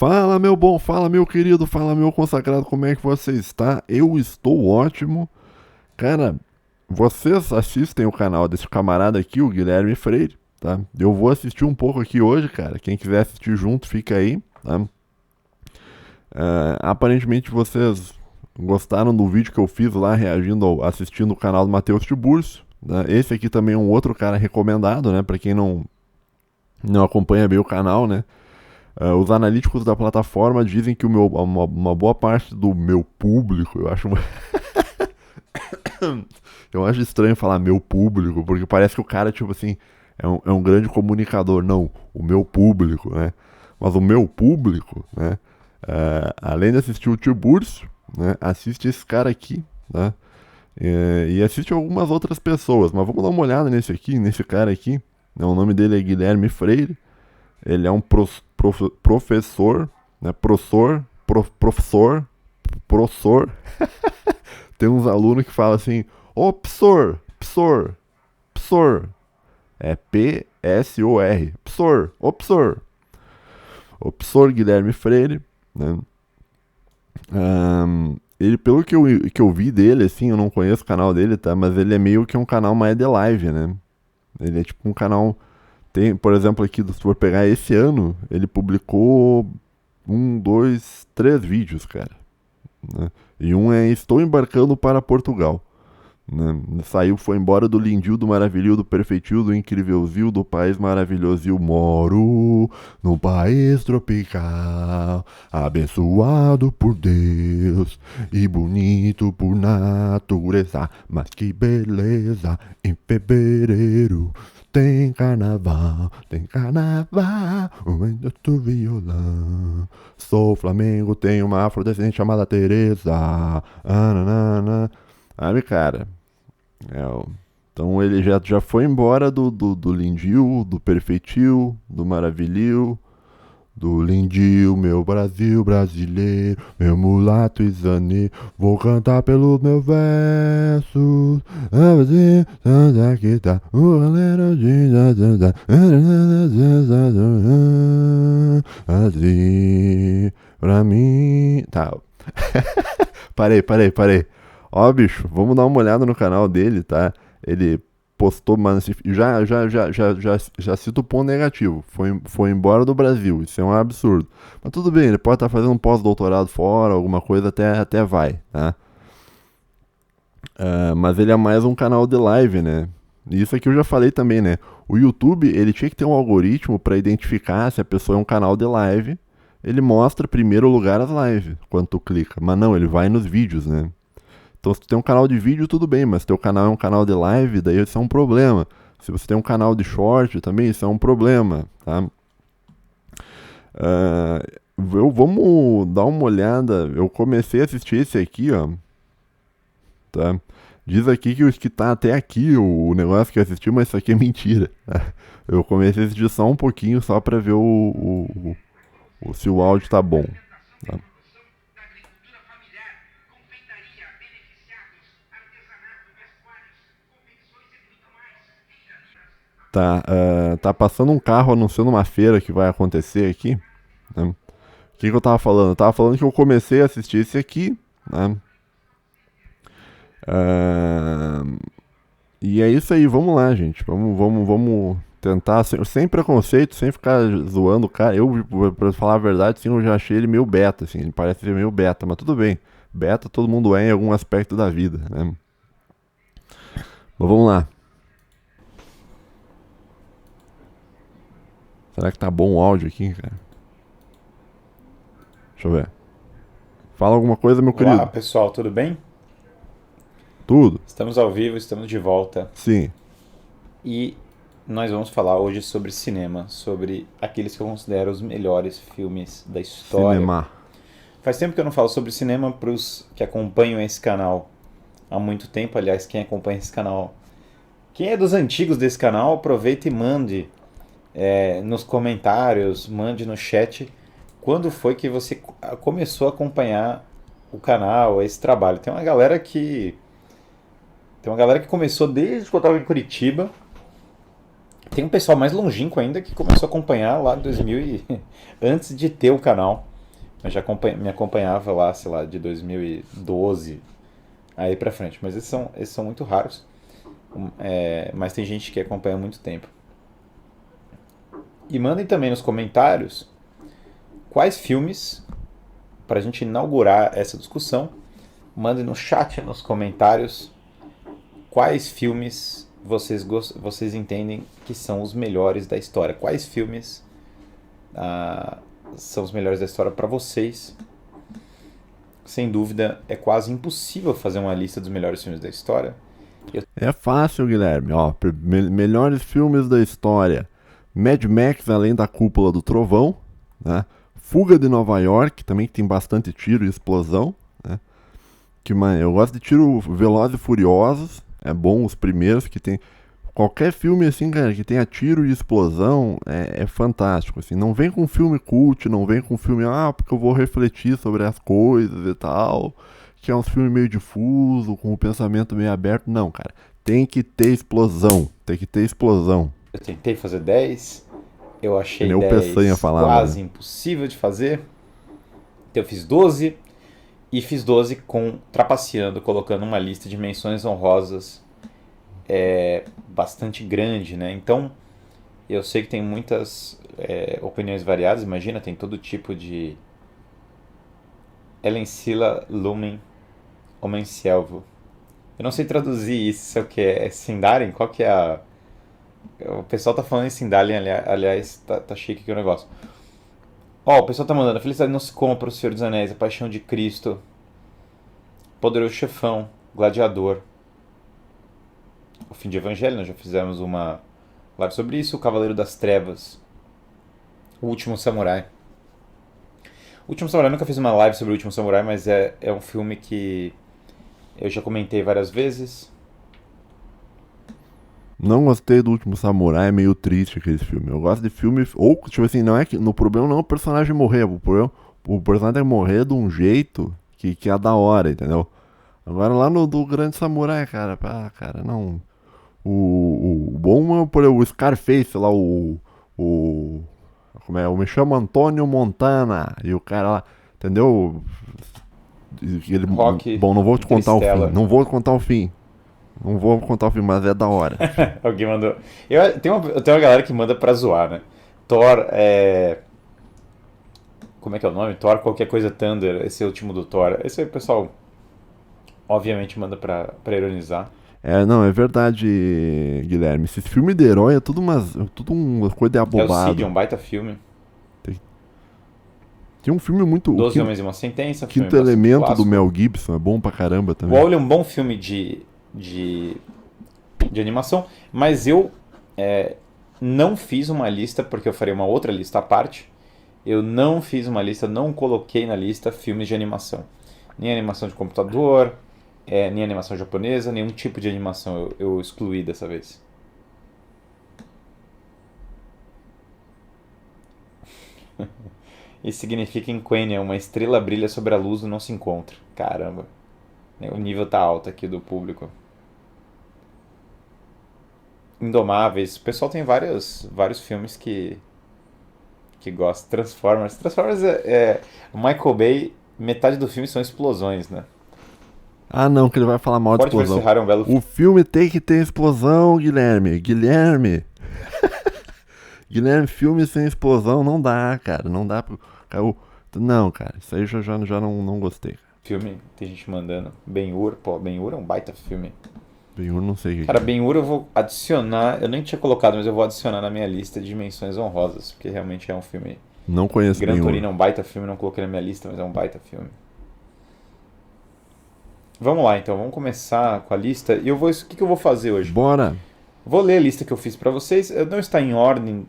Fala, meu bom, fala, meu querido, fala, meu consagrado, como é que você está? Eu estou ótimo. Cara, vocês assistem o canal desse camarada aqui, o Guilherme Freire, tá? Eu vou assistir um pouco aqui hoje, cara. Quem quiser assistir junto, fica aí, tá? Aparentemente vocês gostaram do vídeo que eu fiz lá reagindo, assistindo o canal do Matheus Tiburcio, né? Esse aqui também é um outro cara recomendado, né? Pra quem não acompanha bem o canal, né? Os analíticos da plataforma dizem que uma boa parte do meu público, eu acho estranho falar meu público, porque parece que o cara, tipo assim, é um grande comunicador. Não, o meu público, né? Mas o meu público, né? Além de assistir o Tiburcio, né? Assiste esse cara aqui, né? E assiste algumas outras pessoas, mas vamos dar uma olhada nesse cara aqui, né? O nome dele é Guilherme Freire. Ele é um professor, né? Professor. Tem uns alunos que falam assim, ô psor. É P-S-O-R, psor, ô psor. O psor Guilherme Freire, né? Ele, pelo que eu vi dele, assim, eu não conheço o canal dele, tá? Mas ele é meio que um canal mais de live, né? Ele é tipo um canal. Tem, por exemplo, aqui, se for pegar esse ano, ele publicou 3 vídeos, cara. Né? E um é Estou embarcando para Portugal. Né? Saiu, foi embora do lindil, do maravilhil, do perfeitil, do incrívelzil, do país maravilhosil. Moro num país tropical, abençoado por Deus e bonito por natureza. Mas que beleza, em fevereiro tem carnaval, eu tô violão. Sou Flamengo, tenho uma afrodescendente chamada Teresa. Sabe, cara? Então ele já foi embora do lindil, do perfeitil, do maravilhil, do lindil, meu Brasil brasileiro, meu mulato e zaneiro. Vou cantar pelos meus versos. Aqui tá o galera assim, pra mim. Tá. Parei. Ó, bicho, vamos dar uma olhada no canal dele, tá? Ele postou, mas já cito o ponto negativo. Foi embora do Brasil, isso é um absurdo. Mas tudo bem, ele pode estar fazendo um pós-doutorado fora, alguma coisa, até vai, tá? Mas ele é mais um canal de live, né? E isso aqui eu já falei também, né? O YouTube, ele tinha que ter um algoritmo para identificar se a pessoa é um canal de live. Ele mostra em primeiro lugar as lives, quando tu clica. Mas não, ele vai nos vídeos, né? Então, se tu tem um canal de vídeo, tudo bem, mas se teu canal é um canal de live, daí isso é um problema. Se você tem um canal de short, também isso é um problema, tá? Vamos dar uma olhada. Eu comecei a assistir esse aqui, ó. Tá? Diz aqui que os que tá até aqui, o negócio que eu assisti, mas isso aqui é mentira. Tá? Eu comecei a assistir só um pouquinho, só pra ver se o áudio tá bom. Tá? Tá passando um carro anunciando uma feira que vai acontecer aqui. Né? O que eu tava falando? Eu tava falando que eu comecei a assistir esse aqui, né? E é isso aí, vamos lá, gente. Vamos tentar, sem preconceito, sem ficar zoando o cara. Pra falar a verdade, sim, eu já achei ele meio beta, assim. Ele parece ser meio beta, mas tudo bem. Beta todo mundo é em algum aspecto da vida, né? Mas vamos lá. Será que tá bom o áudio aqui, cara? Deixa eu ver. Fala alguma coisa, meu Olá, querido. pessoal, tudo bem? Tudo? Estamos ao vivo, estamos de volta Sim. e nós vamos falar hoje sobre cinema, sobre aqueles que eu considero os melhores filmes da história. Cinema. Faz tempo que eu não falo sobre cinema para os que acompanham esse canal há muito tempo. Aliás, quem acompanha esse canal, quem é dos antigos desse canal, aproveita e mande nos comentários, mande no chat quando foi que você começou a acompanhar o canal, esse trabalho. Tem uma galera que começou desde que eu estava em Curitiba. Tem um pessoal mais longínquo ainda que começou a acompanhar lá em 2000 antes de ter o canal. Mas já me acompanhava lá, sei lá, de 2012 aí pra frente. Mas esses são muito raros. Mas tem gente que acompanha há muito tempo. E mandem também nos comentários quais filmes, pra gente inaugurar essa discussão, mandem no chat, nos comentários, quais filmes vocês entendem que são os melhores da história. Quais filmes são os melhores da história para vocês? Sem dúvida, é quase impossível fazer uma lista dos melhores filmes da história. É fácil, Guilherme. Ó, melhores filmes da história. Mad Max, Além da Cúpula do Trovão, né? Fuga de Nova York, também que tem bastante tiro e explosão, né? Eu gosto de tiro Velozes e Furiosos. É bom os primeiros que tem. Qualquer filme assim, cara, que tenha tiro e explosão é fantástico. Assim. Não vem com filme cult, não vem com filme, porque eu vou refletir sobre as coisas e tal. Que é um filme meio difuso, com o pensamento meio aberto. Não, cara. Tem que ter explosão. Tem que ter explosão. Eu tentei fazer 10, eu achei Nem o 10 Peçanha falava, quase né? impossível de fazer. Então eu fiz 12 e fiz 12 trapaceando, colocando uma lista de menções honrosas bastante grande, né? Então eu sei que tem muitas opiniões variadas, imagina, tem todo tipo de Ellensila Lumen Homenselvo. Eu não sei traduzir isso, é o que é Sindarin? Qual que é a... O pessoal tá falando em Sindarin, aliás, tá chique aqui o negócio. Ó, o pessoal tá mandando: a felicidade não se compra, o Senhor dos Anéis, a Paixão de Cristo, Poderoso Chefão, Gladiador, O Fim de Evangelho, nós já fizemos uma live sobre isso, O Cavaleiro das Trevas, O Último Samurai. O Último Samurai, eu nunca fiz uma live sobre O Último Samurai, mas é um filme que eu já comentei várias vezes. Não gostei do Último Samurai, é meio triste aquele filme. Eu gosto de filme. Ou, tipo assim, não é que. No problema não é o personagem morrer, o personagem morrer de um jeito que é da hora, entendeu? Agora lá no do Grande Samurai, cara, não. O bom é por o Scarface lá, o. Como é? Eu me chamo Antônio Montana. E o cara lá, entendeu? Ele, Rock, bom, não vou te contar o fim. Interstellar. Não vou contar o fim. Não vou contar o fim, mas é da hora. Alguém mandou. Eu tenho uma galera que manda pra zoar, né? Thor Como é que é o nome? Thor qualquer coisa Thunder, esse é o último do Thor. Esse aí o pessoal obviamente manda pra ironizar. Não, é verdade, Guilherme. Esse filme de herói é tudo uma coisa de É o Cid, abobado. um baita filme. Tem um filme muito. O 12 Homens e uma Sentença, filme Quinto bastante Elemento do clássico. Mel Gibson é bom pra caramba O também. Wall-E é um bom filme de animação, mas eu não fiz uma lista, porque eu faria uma outra lista à parte. Eu não fiz uma lista, não coloquei na lista filmes de animação. Nem animação de computador, nem animação japonesa, nenhum tipo de animação eu excluí dessa vez. Isso significa em Quenya, uma estrela brilha sobre a luz e não se encontra. Caramba, o nível tá alto aqui do público. Indomáveis, o pessoal tem vários filmes que gosta. Transformers o Michael Bay, metade do filme são explosões, né? Ah, não, que ele vai falar mal de Ford vs explosão. Ferrari é um belo filme. O filme tem que ter explosão, Guilherme. Guilherme, filme sem explosão não dá, cara. Não dá pro. Não, cara, isso aí já não gostei. Filme, tem gente mandando. Ben-Hur, pô, Ben-Hur é um baita filme. Eu não sei o que Cara, é. Ben-Hur eu vou adicionar, eu nem tinha colocado, mas eu vou adicionar na minha lista de dimensões honrosas, porque realmente é um filme. Não conheço Gran nenhum. Torino é um baita filme, não coloquei na minha lista, mas é um baita filme. Vamos lá então, vamos começar com a lista. E o que eu vou fazer hoje? Bora. Vou ler a lista que eu fiz pra vocês. Não está em ordem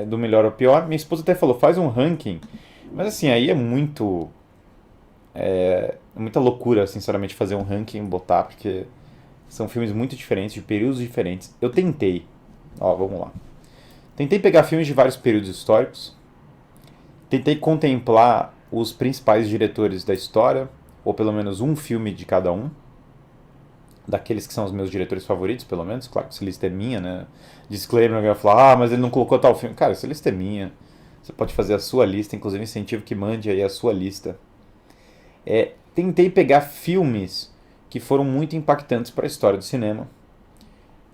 do melhor ao pior. Minha esposa até falou, faz um ranking. Mas assim, aí é muita loucura, sinceramente, fazer um ranking e botar, porque são filmes muito diferentes, de períodos diferentes. Eu tentei. Ó, vamos lá. Tentei pegar filmes de vários períodos históricos. Tentei contemplar os principais diretores da história, ou pelo menos um filme de cada um. Daqueles que são os meus diretores favoritos, pelo menos. Claro que essa lista é minha, né? Disclaimer, alguém vai falar, mas ele não colocou tal filme. Cara, essa lista é minha. Você pode fazer a sua lista, inclusive incentivo que mande aí a sua lista. Tentei pegar filmes que foram muito impactantes para a história do cinema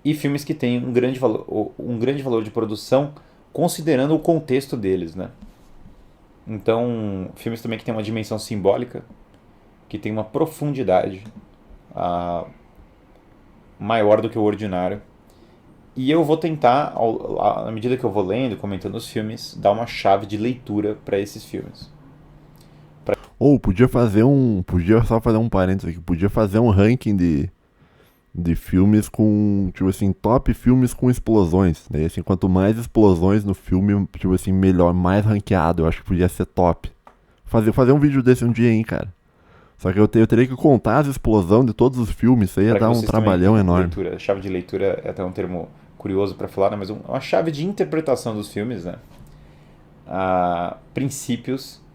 e filmes que têm um grande valor de produção, considerando o contexto deles, né? Então, filmes também que têm uma dimensão simbólica, que tem uma profundidade maior do que o ordinário. E eu vou tentar, à medida que eu vou lendo, comentando os filmes, dar uma chave de leitura para esses filmes. Ou podia só fazer um parênteses aqui, podia fazer um ranking de filmes com, tipo assim, top filmes com explosões, né? Assim, quanto mais explosões no filme, tipo assim, melhor, mais ranqueado, eu acho que podia ser top. Fazer um vídeo desse um dia, hein, cara. Só que eu teria que contar as explosões de todos os filmes, isso aí ia dar um trabalhão enorme. Leitura. Chave de leitura é até um termo curioso para falar, né? Mas uma chave de interpretação dos filmes, né? Princípios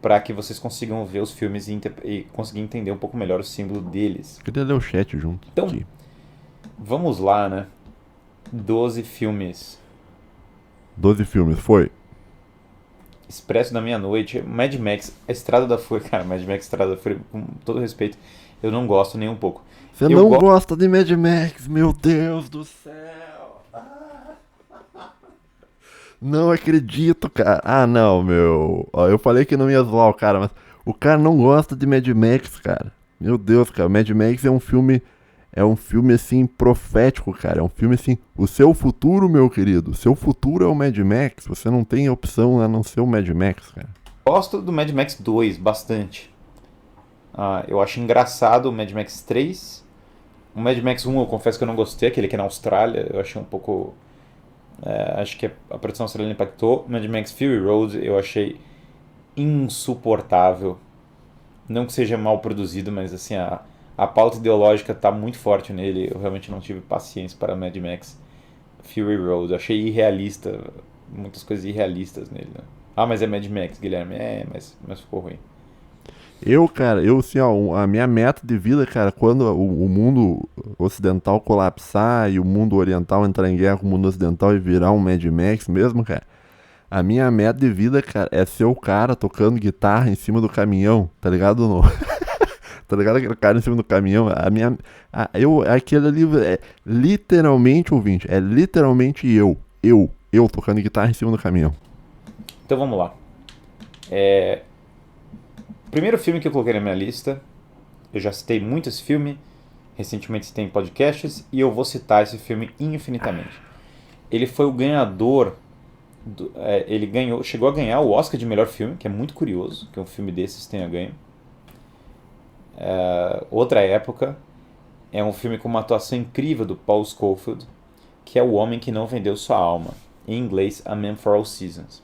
para que vocês consigam ver os filmes e conseguir entender um pouco melhor o símbolo deles. Eu queria ler o chat junto. Então, aqui. Vamos lá, né? 12 filmes. 12 filmes, foi. Expresso da Meia-Noite, Mad Max, A Estrada da Fúria. Cara, Mad Max, Estrada da Fúria, com todo respeito, eu não gosto nem um pouco. Você não gosta de Mad Max, meu Deus do céu. Não acredito, cara. Ah, não, meu. Ó, eu falei que não ia zoar o cara, mas o cara não gosta de Mad Max, cara. Meu Deus, cara. Mad Max é um filme assim profético, cara. É um filme assim, o seu futuro, meu querido. O seu futuro é o Mad Max. Você não tem opção a não ser o Mad Max, cara. Gosto do Mad Max 2 bastante. Eu acho engraçado o Mad Max 3. O Mad Max 1 eu confesso que eu não gostei, aquele que é na Austrália. Eu achei um pouco... acho que a produção australiana impactou. Mad Max Fury Road eu achei insuportável. Não que seja mal produzido, mas assim, a pauta ideológica está muito forte nele. Eu realmente não tive paciência para Mad Max Fury Road. Eu achei irrealista, muitas coisas irrealistas nele, né? Mas é Mad Max, Guilherme. Mas ficou ruim. Cara, assim, ó, a minha meta de vida, cara, quando o mundo ocidental colapsar e o mundo oriental entrar em guerra com o mundo ocidental e virar um Mad Max mesmo, cara, a minha meta de vida, cara, é ser o cara tocando guitarra em cima do caminhão, tá ligado? Tá ligado aquele cara em cima do caminhão? Aquele ali é literalmente, ouvinte, é literalmente eu tocando guitarra em cima do caminhão. Então vamos lá. O primeiro filme que eu coloquei na minha lista, eu já citei muito esse filme, recentemente citei em podcasts, e eu vou citar esse filme infinitamente. Ele foi o ganhador, chegou a ganhar o Oscar de melhor filme, que é muito curioso que um filme desses tenha ganho. Outra época, é um filme com uma atuação incrível do Paul Scofield, que é O Homem que Não Vendeu Sua Alma, em inglês A Man for All Seasons.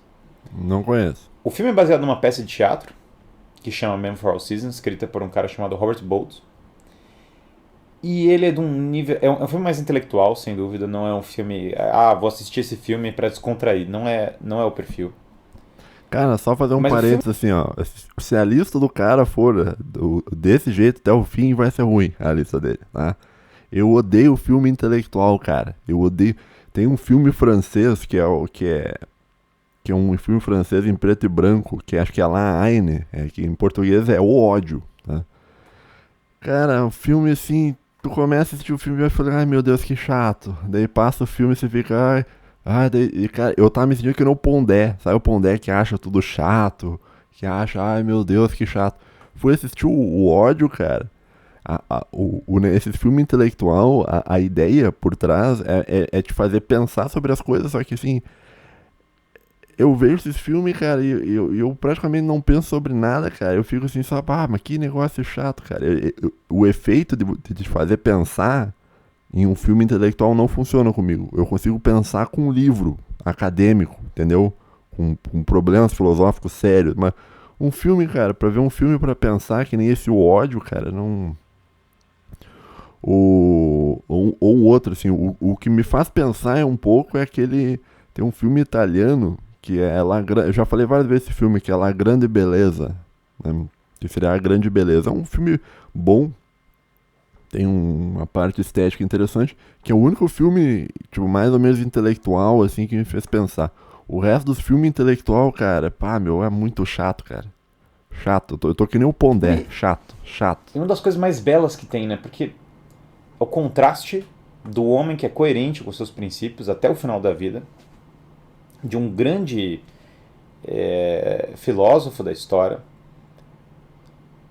Não conheço. O filme é baseado numa peça de teatro, que chama Man for All Seasons, escrita por um cara chamado Robert Boltz. E ele é de um nível... É um filme mais intelectual, sem dúvida. Não é um filme... vou assistir esse filme pra descontrair. Não é o perfil. Cara, só fazer um parênteses assim, ó. Se a lista do cara for desse jeito até o fim, vai ser ruim a lista dele, tá? Eu odeio filme intelectual, cara. Eu odeio... Tem um filme francês que é um filme francês em preto e branco, que acho que é La Haine, que em português é O Ódio, tá? Cara, um filme assim, tu começa a assistir o filme e vai falar, ai meu Deus, que chato. Daí passa o filme e você fica, cara, eu tava me sentindo que nem o Pondé, sabe o Pondé que acha tudo chato, que acha, ai meu Deus, que chato. Fui assistir o Ódio, cara. Esse filme intelectual, a ideia por trás é te fazer pensar sobre as coisas, só que assim... Eu vejo esses filmes, cara, e eu praticamente não penso sobre nada, cara. Eu fico assim, só, mas que negócio chato, cara. O efeito de te fazer pensar em um filme intelectual não funciona comigo. Eu consigo pensar com um livro acadêmico, entendeu? Com problemas filosóficos sérios. Mas um filme, cara, pra ver um filme pra pensar, que nem esse O Ódio, cara, não... Ou outro, assim, o que me faz pensar um pouco é aquele... Tem um filme italiano... que é eu já falei várias vezes esse filme, que é La Grande Beleza, né? Que seria A Grande Beleza. É um filme bom, tem uma parte estética interessante, que é o único filme, tipo, mais ou menos intelectual, assim, que me fez pensar. O resto dos filmes intelectual, cara, pá, meu, é muito chato, cara. Chato. Eu tô que nem o Pondé. E, Chato, chato. e uma das coisas mais belas que tem, né? Porque é o contraste do homem que é coerente com seus princípios até o final da vida, de um grande filósofo da história,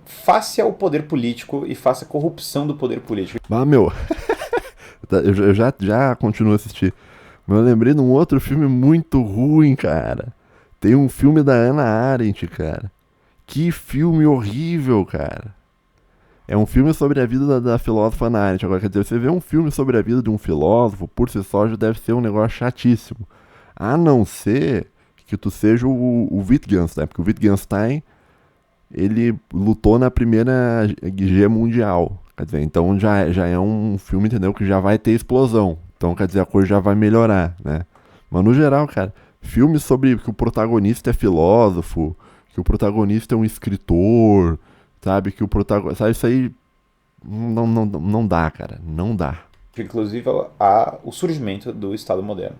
face ao poder político e face à corrupção do poder político. Ah, meu, eu já continuo a assistir. Mas eu lembrei de um outro filme muito ruim, cara. Tem um filme da Hannah Arendt, cara. Que filme horrível, cara. É um filme sobre a vida da filósofa Hannah Arendt. Agora, quer dizer, você vê um filme sobre a vida de um filósofo, por si só já deve ser um negócio chatíssimo. A não ser que tu seja o Wittgenstein, porque o Wittgenstein, ele lutou na primeira guerra mundial. Quer dizer, então já é um filme, entendeu, que já vai ter explosão. Então, quer dizer, a coisa já vai melhorar, né? Mas no geral, cara, filmes sobre que o protagonista é filósofo, que o protagonista é um escritor, sabe? Que o protagonista. Sabe, isso aí não dá, cara. Não dá. Inclusive o surgimento do Estado moderno.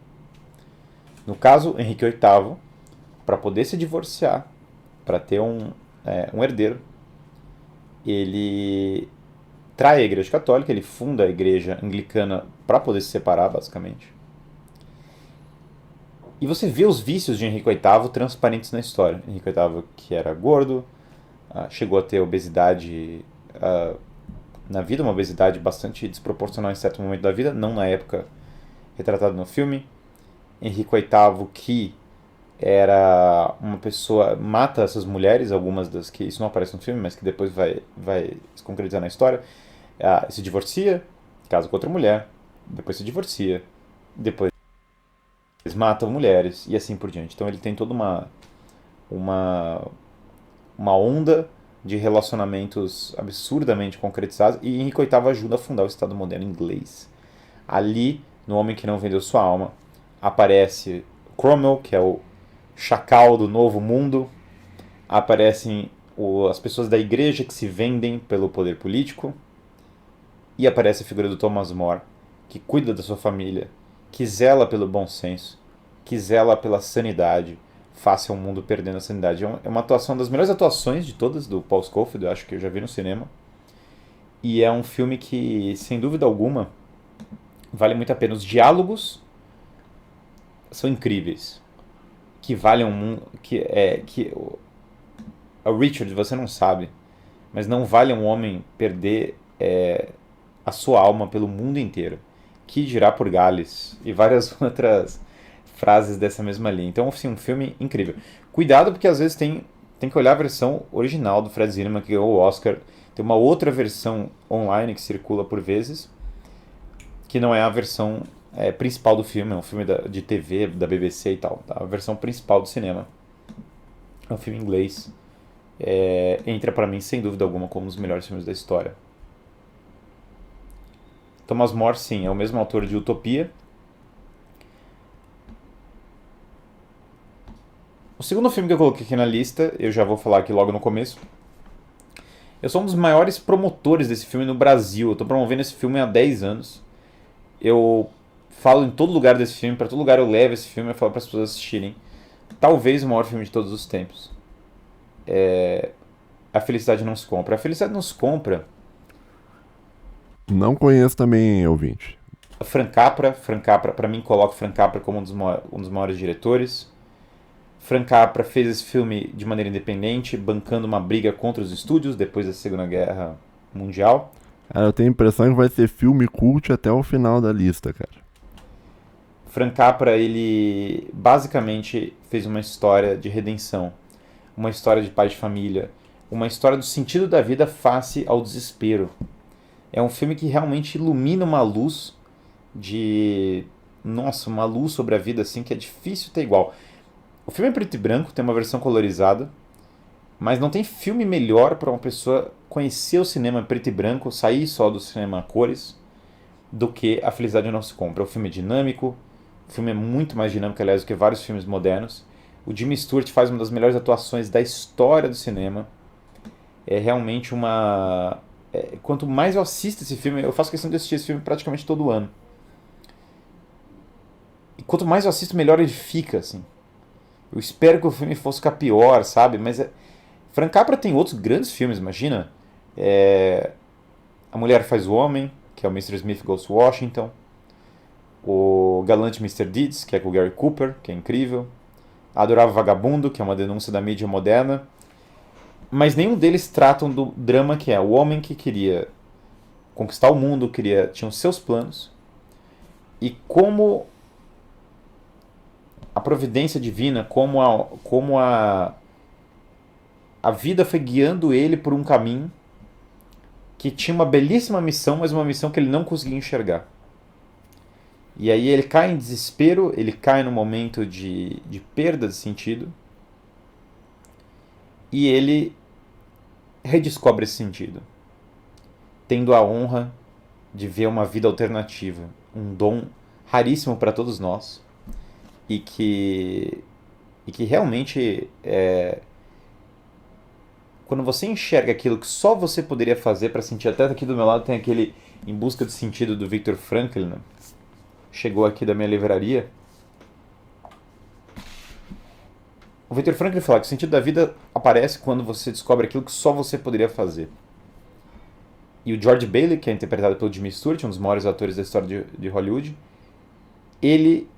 No caso, Henrique VIII, para poder se divorciar, para ter um herdeiro, ele trai a Igreja Católica, ele funda a Igreja Anglicana para poder se separar, basicamente. E você vê os vícios de Henrique VIII transparentes na história. Henrique VIII, que era gordo, chegou a ter obesidade na vida, uma obesidade bastante desproporcional em certo momento da vida, não na época retratada no filme. Henrique VIII, que era uma pessoa, mata essas mulheres, algumas das que isso não aparece no filme, mas que depois vai se concretizar na história, se divorcia, casa com outra mulher, depois se divorcia, depois matam mulheres e assim por diante. Então ele tem toda uma onda de relacionamentos absurdamente concretizados, e Henrique VIII ajuda a fundar o Estado moderno inglês. Ali, no Homem que Não Vendeu Sua Alma, aparece Cromwell, que é o chacal do novo mundo, aparecem as pessoas da igreja que se vendem pelo poder político, e aparece a figura do Thomas More, que cuida da sua família, que zela pelo bom senso, que zela pela sanidade, face ao mundo perdendo a sanidade. É uma atuação das melhores atuações de todas do Paul Scofield, eu acho que eu já vi no cinema. E é um filme que, sem dúvida alguma, vale muito a pena. Os diálogos são incríveis. Que valem um mundo. O Richard, você não sabe, mas não vale um homem perder a sua alma pelo mundo inteiro. Que dirá por Gales e várias outras frases dessa mesma linha. Então, assim, um filme incrível. Cuidado, porque às vezes tem que olhar a versão original do Fred Zinnemann, que ganhou o Oscar. Tem uma outra versão online que circula por vezes, que não é a versão principal do filme, é um filme de TV, da BBC e tal. Tá? A versão principal do cinema é um filme inglês. Entra pra mim, sem dúvida alguma, como um dos melhores filmes da história. Thomas More, sim, é o mesmo autor de Utopia. O segundo filme que eu coloquei aqui na lista, eu já vou falar aqui logo no começo. Eu sou um dos maiores promotores desse filme no Brasil. Eu estou promovendo esse filme há 10 anos. Eu falo em todo lugar desse filme, para todo lugar eu levo esse filme, eu falo para as pessoas assistirem. Talvez o maior filme de todos os tempos. A Felicidade Não Se Compra. A Felicidade Não Se Compra. Não conheço também, ouvinte. Frank Capra, para mim, coloco Frank Capra como um dos maiores diretores. Frank Capra fez esse filme de maneira independente, bancando uma briga contra os estúdios depois da Segunda Guerra Mundial. Cara, eu tenho a impressão que vai ser filme cult até o final da lista, cara. Frank Capra, ele basicamente fez uma história de redenção, uma história de pai de família, uma história do sentido da vida face ao desespero. É um filme que realmente ilumina uma luz uma luz sobre a vida assim que é difícil ter igual. O filme é preto e branco, tem uma versão colorizada, mas não tem filme melhor para uma pessoa conhecer o cinema preto e branco, sair só do cinema a cores, do que A Felicidade Não Se Compra. O filme é dinâmico, o filme é muito mais dinâmico, aliás, do que vários filmes modernos. O Jimmy Stewart faz uma das melhores atuações da história do cinema. É realmente quanto mais eu assisto esse filme, eu faço questão de assistir esse filme praticamente todo ano. E quanto mais eu assisto, melhor ele fica, assim. Eu espero que o filme fosse ficar pior, sabe? Mas Frank Capra tem outros grandes filmes, imagina. É, A Mulher Faz o Homem, que é o Mr. Smith Goes to Washington. O Galante Mr. Deeds, que é com o Gary Cooper, que é incrível. Adorável Vagabundo, que é uma denúncia da mídia moderna. Mas nenhum deles tratam do drama que é o homem que queria conquistar o mundo, tinha os seus planos. E como a providência divina, a vida foi guiando ele por um caminho que tinha uma belíssima missão, mas uma missão que ele não conseguia enxergar. E aí ele cai em desespero, ele cai num momento de perda de sentido, e ele redescobre esse sentido, tendo a honra de ver uma vida alternativa, um dom raríssimo para todos nós, e que realmente quando você enxerga aquilo que só você poderia fazer para sentir. Até aqui do meu lado tem aquele Em Busca do Sentido do Viktor Frankl, né? Chegou aqui da minha livraria. O Viktor Frankl fala que o sentido da vida aparece quando você descobre aquilo que só você poderia fazer. E o George Bailey, que é interpretado pelo Jimmy Stewart, um dos maiores atores da história de Hollywood, ele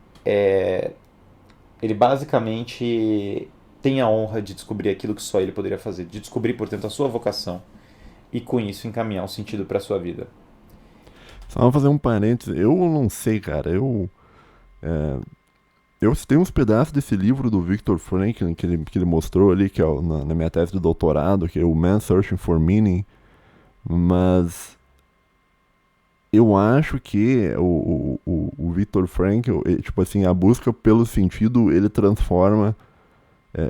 basicamente tem a honra de descobrir aquilo que só ele poderia fazer, de descobrir, portanto, a sua vocação e com isso encaminhar um sentido para a sua vida. Só vou fazer um parênteses. Eu não sei, cara. Eu tenho uns pedaços desse livro do Viktor Frankl que ele mostrou ali, que é na minha tese de doutorado, que é o Man Searching for Meaning. Mas eu acho que o Viktor Frankl, tipo assim, a busca pelo sentido, ele transforma.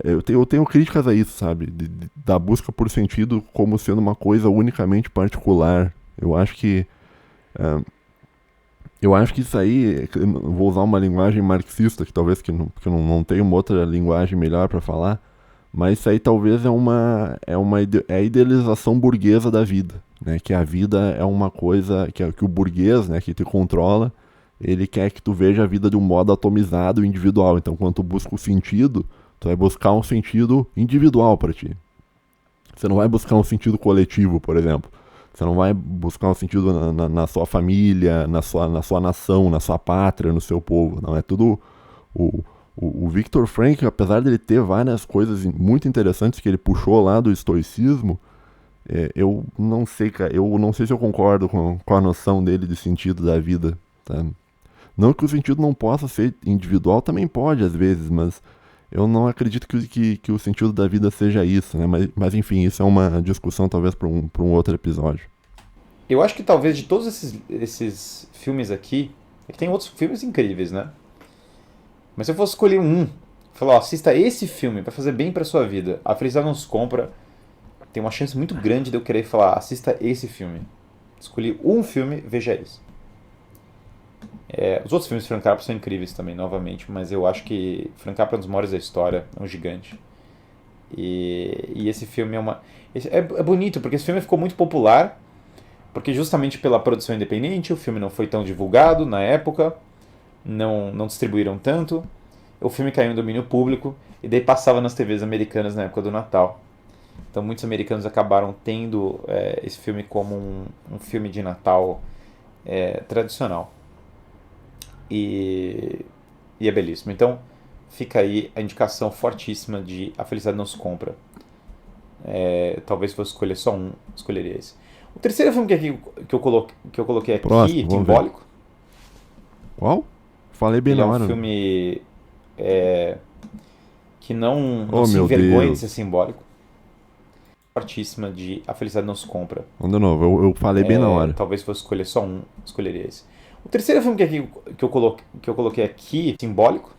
Eu tenho críticas a isso, sabe? Da busca por sentido como sendo uma coisa unicamente particular. Eu acho que isso aí, vou usar uma linguagem marxista, que talvez que não tenha uma outra linguagem melhor para falar, mas isso aí talvez é a idealização burguesa da vida, né? Que a vida é uma coisa que o burguês, né, que te controla, ele quer que tu veja a vida de um modo atomizado e individual. Então, quando tu busca o sentido, tu vai buscar um sentido individual para ti. Você não vai buscar um sentido coletivo, por exemplo. Você não vai buscar um sentido na sua família, na sua nação, na sua pátria, no seu povo. Não, é tudo... O Viktor Frankl, apesar dele ter várias coisas muito interessantes que ele puxou lá do estoicismo, eu não sei, cara, eu não sei se eu concordo com a noção dele de sentido da vida. Tá? Não que o sentido não possa ser individual, também pode às vezes, mas eu não acredito que o sentido da vida seja isso, né? Mas enfim, isso é uma discussão talvez para um outro episódio. Eu acho que talvez de todos esses filmes aqui, é que tem outros filmes incríveis, né? Mas se eu fosse escolher falar, ó, assista esse filme para fazer bem para sua vida, A Felicidade Nos Compra, tem uma chance muito grande de eu querer falar, assista esse filme. Escolhi um filme, veja esse. Os outros filmes de Frank Capra são incríveis também, novamente, mas eu acho que Frank Capra é um dos maiores da história, é um gigante. E esse filme é bonito, porque esse filme ficou muito popular, porque justamente pela produção independente, o filme não foi tão divulgado na época, não distribuíram tanto, o filme caiu em domínio público, e daí passava nas TVs americanas na época do Natal. Então muitos americanos acabaram tendo esse filme como um filme de Natal tradicional. E é belíssimo. Então fica aí a indicação fortíssima de A Felicidade Não Se Compra. Talvez se fosse escolher só um, escolheria esse. O terceiro filme que eu coloquei aqui, Próximo, simbólico. Qual? Falei bem ele na hora. É um filme que não se meu envergonha Deus. de ser simbólico. Fortíssima de A Felicidade Não Se Compra. De novo, eu falei bem na hora. Talvez se fosse escolher só um, escolheria esse. O terceiro filme que eu coloquei aqui, simbólico.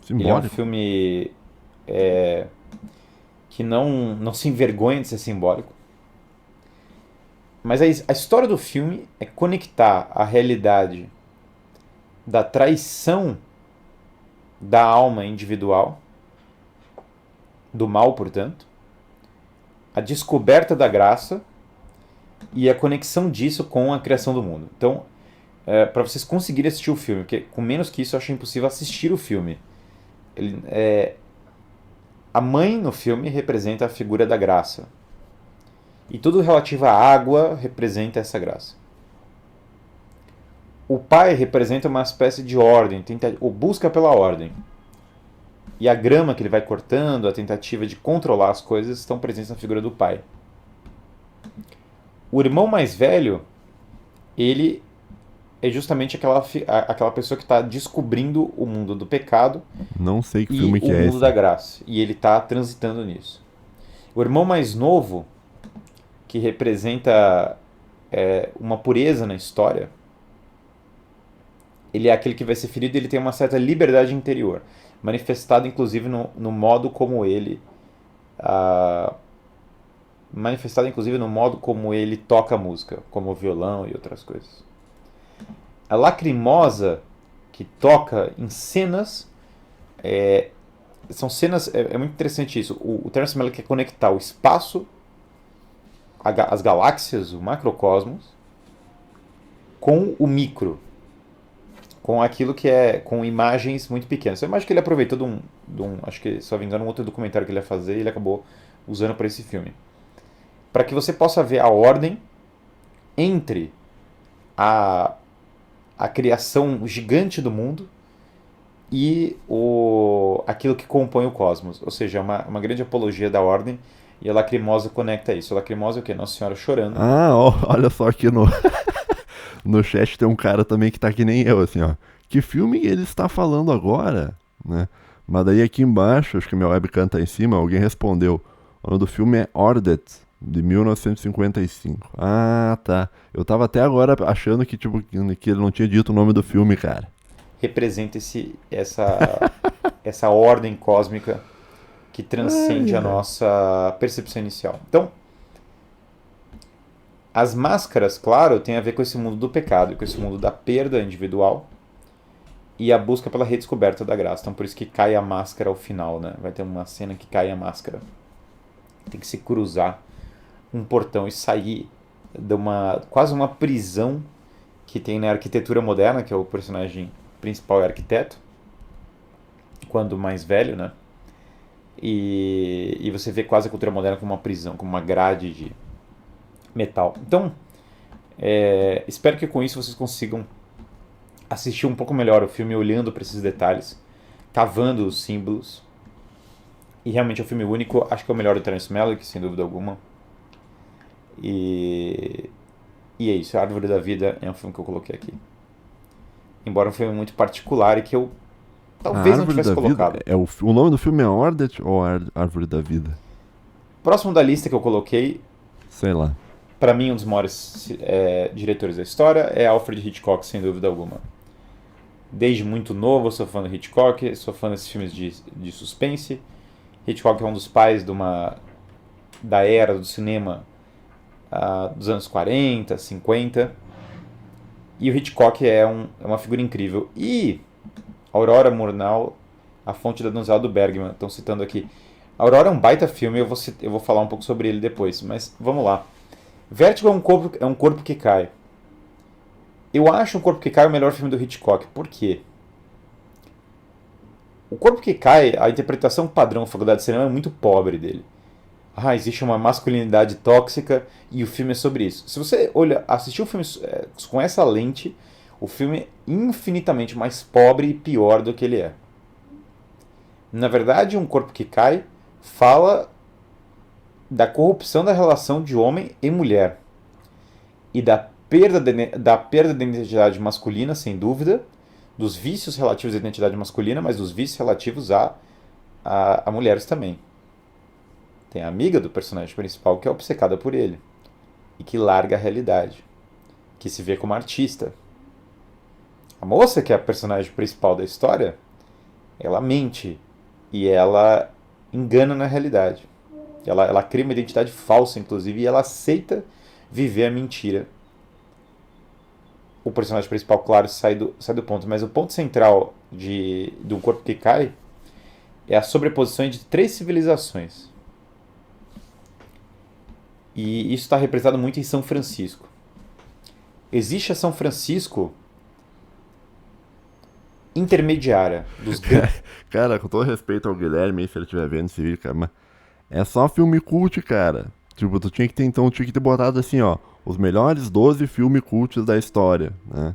Ele é um filme que não se envergonha de ser simbólico. Mas a história do filme é conectar a realidade da traição da alma individual, do mal, portanto, a descoberta da graça e a conexão disso com a criação do mundo. Então, para vocês conseguirem assistir o filme, porque com menos que isso eu acho impossível assistir o filme. A mãe no filme representa a figura da graça. E tudo relativo à água representa essa graça. O pai representa uma espécie de ordem, ou busca pela ordem. E a grama que ele vai cortando, a tentativa de controlar as coisas, estão presentes na figura do pai. O irmão mais velho, ele é justamente aquela pessoa que está descobrindo o mundo do pecado Não sei que e filme o que é mundo esse. da graça. E ele está transitando nisso. O irmão mais novo, que representa uma pureza na história, ele é aquele que vai ser ferido e ele tem uma certa liberdade interior, manifestada inclusive no modo como ele toca a música, como o violão e outras coisas. A Lacrimosa, que toca em cenas, são cenas, é muito interessante isso. O Terence Malick quer conectar o espaço, as galáxias, o macrocosmos, com o micro, com aquilo que com imagens muito pequenas. Eu imagino que ele aproveitou acho que, se não me engano, um outro documentário que ele ia fazer e ele acabou usando para esse filme. Para que você possa ver a ordem entre a criação gigante do mundo e aquilo que compõe o cosmos. Ou seja, uma grande apologia da ordem, e a Lacrimosa conecta isso. A Lacrimosa é o quê? Nossa Senhora chorando. Olha só aqui no chat tem um cara também que tá que nem eu, assim, ó. Que filme ele está falando agora, né? Mas daí aqui embaixo, acho que minha webcam tá em cima, alguém respondeu. O nome do filme é Ordet, de 1955. Ah, tá. Eu tava até agora achando que, tipo, que ele não tinha dito o nome do filme, cara. Representa essa ordem cósmica que transcende a nossa percepção inicial. Então, as máscaras, claro, tem a ver com esse mundo do pecado, com esse mundo da perda individual e a busca pela redescoberta da graça. Então, por isso que cai a máscara ao final, né? Vai ter uma cena que cai a máscara. Tem que se cruzar um portão e sair de quase uma prisão que tem na arquitetura moderna, que é o personagem principal é arquiteto, quando mais velho, né? E você vê quase a cultura moderna como uma prisão, como uma grade de metal. Então, espero que com isso vocês consigam assistir um pouco melhor o filme, olhando para esses detalhes, cavando os símbolos. E realmente é um filme único, acho que é o melhor do Terence Malick, sem dúvida alguma. E é isso, A Árvore da Vida é um filme que eu coloquei aqui. Embora um filme muito particular e que eu talvez não tivesse colocado. O nome do filme é Ordet ou Árvore da Vida? Próximo da lista que eu coloquei, sei lá, para mim um dos maiores diretores da história é Alfred Hitchcock, sem dúvida alguma. Desde muito novo eu sou fã do Hitchcock, sou fã desses filmes de suspense. Hitchcock é um dos pais da era do cinema dos anos 40, 50. E o Hitchcock é uma figura incrível. E Aurora Murnau, A Fonte da Donzela do Bergman, estão citando aqui. Aurora é um baita filme, eu vou falar um pouco sobre ele depois, mas vamos lá. Vértigo é um corpo que cai. Eu acho Um Corpo que Cai o melhor filme do Hitchcock. Por quê? O Corpo que Cai, a interpretação padrão da faculdade de cinema é muito pobre dele. Existe uma masculinidade tóxica e o filme é sobre isso. Se você assistir o filme com essa lente, o filme é infinitamente mais pobre e pior do que ele é. Na verdade, Um Corpo que Cai fala da corrupção da relação de homem e mulher e da perda da identidade masculina, sem dúvida, dos vícios relativos à identidade masculina, mas dos vícios relativos a mulheres também. Tem a amiga do personagem principal que é obcecada por ele e que larga a realidade, que se vê como artista. A moça, que é a personagem principal da história, ela mente e ela engana na realidade. Ela cria uma identidade falsa, inclusive, e ela aceita viver a mentira. O personagem principal, claro, sai do ponto, mas o ponto central de Um Corpo que Cai é a sobreposição de 3 civilizações. E isso está representado muito em São Francisco. Existe a São Francisco intermediária dos grandes. Cara, com todo respeito ao Guilherme, se ele estiver vendo esse vídeo, cara, mas é só filme cult, cara. Tipo, tu tinha que ter, então, tinha que ter botado assim, ó, os melhores 12 filmes cults da história, né?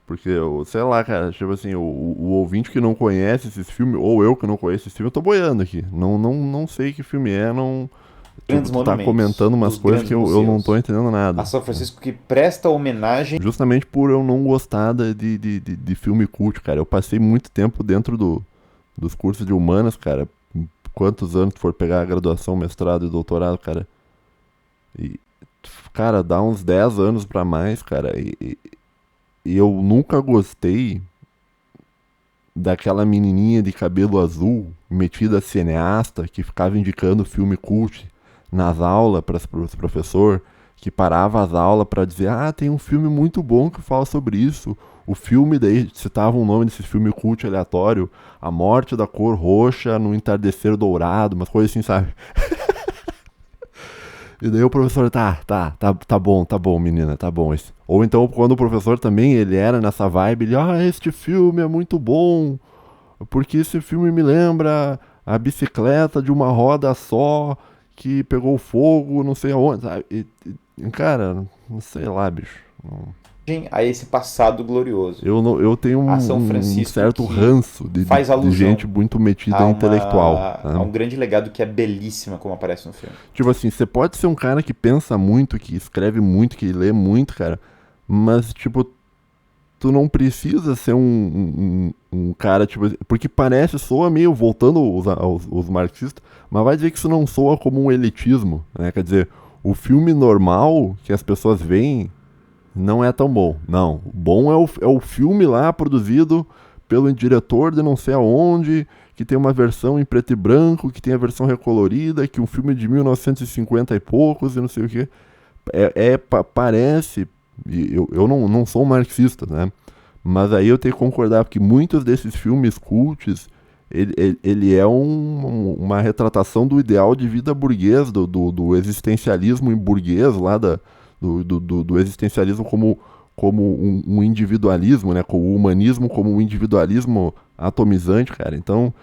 Porque, sei lá, cara, tipo assim, o ouvinte que não conhece esses filmes, ou eu que não conheço esse filme, eu tô boiando aqui. Não sei que filme é, não. Tipo, Grandes tu tá monumentos, comentando umas dos coisas grandes que eu não tô museus. entendendo A nada. São Francisco que presta homenagem. Justamente por eu não gostar de filme cult, cara. Eu passei muito tempo dentro dos cursos de humanas, cara. Quantos anos tu for pegar a graduação, mestrado e doutorado, cara. E, cara, dá uns 10 anos pra mais, cara. E eu nunca gostei daquela menininha de cabelo azul, metida a cineasta, que ficava indicando filme cult nas aulas para os professor, que parava as aulas para dizer: ah, tem um filme muito bom que fala sobre isso. O filme, daí citava o nome desse filme cult aleatório: A Morte da Cor Roxa no Entardecer Dourado, umas coisas assim, sabe? E daí o professor, tá bom, menina, tá bom. Ou então, quando o professor também, ele era nessa vibe, ele, este filme é muito bom, porque esse filme me lembra a bicicleta de uma roda só, que pegou fogo, não sei aonde, sabe? Cara, não sei lá, bicho. A esse passado glorioso. Eu tenho A São um Francisco certo que ranço faz de gente alusão muito metida a, intelectual, a sabe? um grande legado que é belíssima, como aparece no filme. Tipo assim, você pode ser um cara que pensa muito, que escreve muito, que lê muito, cara, mas, tipo, tu não precisa ser um cara, tipo, porque parece, soa meio, voltando aos marxistas, mas vai dizer que isso não soa como um elitismo, né? Quer dizer, o filme normal que as pessoas veem não é tão bom. Não, o bom é o filme lá produzido pelo diretor de não sei aonde, que tem uma versão em preto e branco, que tem a versão recolorida, que um filme de 1950 e poucos e não sei o que. Parece, eu não sou um marxista, né? Mas aí eu tenho que concordar, porque muitos desses filmes cults, ele é uma retratação do ideal de vida burguês, do existencialismo burguês lá, do existencialismo como um individualismo, né? Com o humanismo como um individualismo atomizante, cara. Então,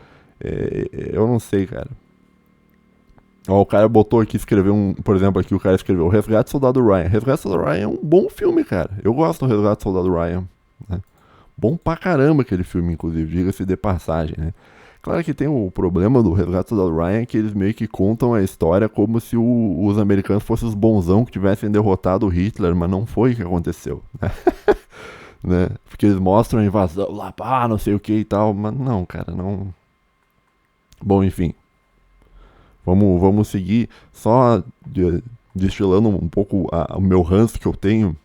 eu não sei, cara. Ó, o cara botou aqui, escreveu por exemplo, aqui o cara escreveu o Resgate do Soldado Ryan. Resgate do Soldado Ryan é um bom filme, cara. Eu gosto do Resgate do Soldado Ryan, né? Bom pra caramba aquele filme, inclusive, diga-se de passagem, né? Claro que tem o problema do Resgate do Soldado Ryan, que eles meio que contam a história como se os americanos fossem os bonzão que tivessem derrotado o Hitler, mas não foi o que aconteceu, né? Né? Porque eles mostram a invasão lá, não sei o que e tal, mas não, cara, não... Bom, enfim, vamos seguir só destilando um pouco o meu ranço que eu tenho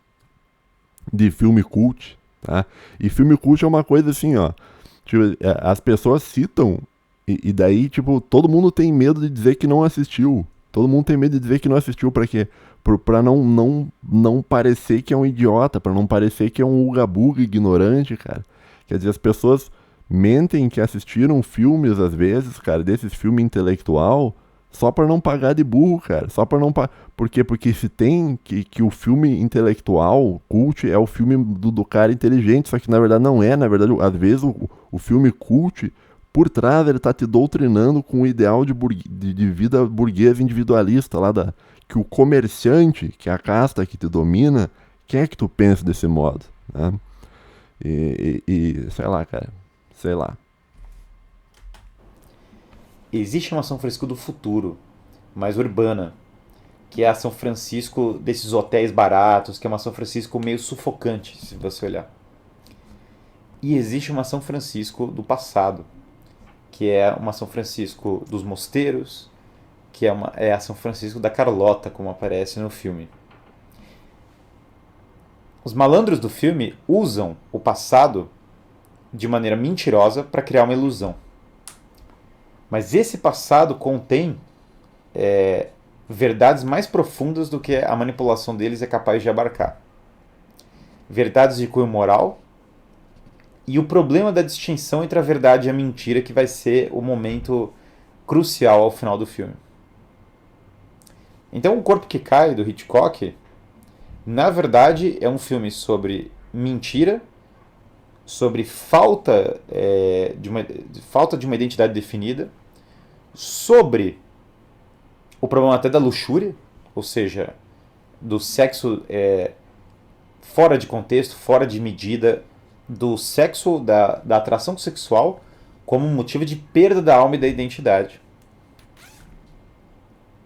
de filme cult, tá? E filme cult é uma coisa assim, ó. Tipo, as pessoas citam e daí, tipo, todo mundo tem medo de dizer que não assistiu. Todo mundo tem medo de dizer que não assistiu pra quê? Pra não parecer que é um idiota, pra não parecer que é um uga-buga ignorante, cara. Quer dizer, as pessoas mentem que assistiram filmes, às vezes, cara, desses filmes intelectual, só pra não pagar de burro, cara. Só pra não pagar. Por quê? Porque se tem que o filme intelectual, cult, é o filme do cara inteligente, só que na verdade não é. Na verdade, às vezes o filme cult, por trás, ele tá te doutrinando com o ideal de vida burguesa individualista, que o comerciante, que é a casta que te domina, quer que tu pense desse modo, né? Sei lá, cara. Sei lá. Existe uma São Francisco do futuro, mais urbana, que é a São Francisco desses hotéis baratos, que é uma São Francisco meio sufocante, se você olhar. E existe uma São Francisco do passado, que é uma São Francisco dos mosteiros, que é a São Francisco da Carlota, como aparece no filme. Os malandros do filme usam o passado de maneira mentirosa para criar uma ilusão. Mas esse passado contém verdades mais profundas do que a manipulação deles é capaz de abarcar. Verdades de cunho moral e o problema da distinção entre a verdade e a mentira, que vai ser o momento crucial ao final do filme. Então, O Corpo que Cai, do Hitchcock, na verdade é um filme sobre mentira sobre falta de uma identidade definida, sobre o problema até da luxúria, ou seja, do sexo fora de contexto, fora de medida, do sexo, da atração sexual como motivo de perda da alma e da identidade.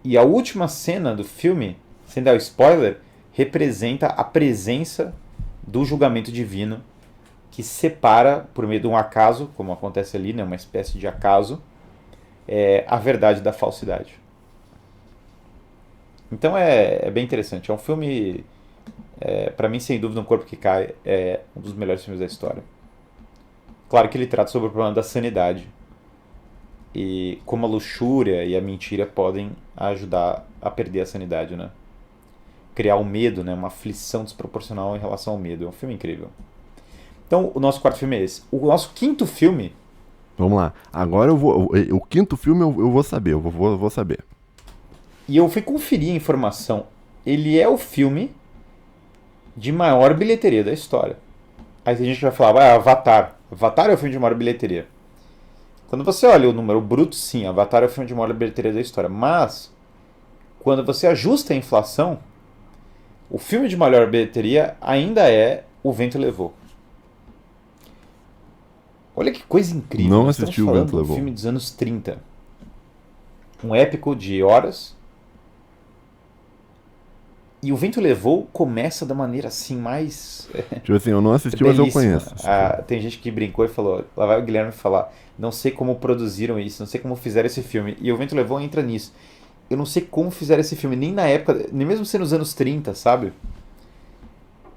E a última cena do filme, sem dar o spoiler, representa a presença do julgamento divino que separa, por meio de um acaso, como acontece ali, né, uma espécie de acaso, a verdade da falsidade. Então é bem interessante. É um filme, para mim, sem dúvida, Um Corpo que Cai é um dos melhores filmes da história. Claro que ele trata sobre o problema da sanidade e como a luxúria e a mentira podem ajudar a perder a sanidade, né? Criar um medo, né? Uma aflição desproporcional em relação ao medo. É um filme incrível. Então, o nosso quarto filme é esse. O nosso quinto filme... Vamos lá. Agora eu vou. O quinto filme eu vou saber, eu vou saber. E eu fui conferir a informação. Ele é o filme de maior bilheteria da história. Aí a gente vai falar, Avatar. Avatar é o filme de maior bilheteria. Quando você olha o número bruto, sim, Avatar é o filme de maior bilheteria da história. Mas, quando você ajusta a inflação, o filme de maior bilheteria ainda é O Vento Levou. Olha que coisa incrível. Não Nós assisti estamos O falando Vento de um Levou. filme dos anos 30. Um épico de horas. E O Vento Levou começa da maneira assim mais... Tipo assim, eu não assisti, mas eu belíssima. conheço. Tem gente que brincou e falou, lá vai o Guilherme falar, não sei como produziram isso, não sei como fizeram esse filme. E O Vento Levou entra nisso. Eu não sei como fizeram esse filme, nem na época, nem mesmo sendo nos anos 30, sabe?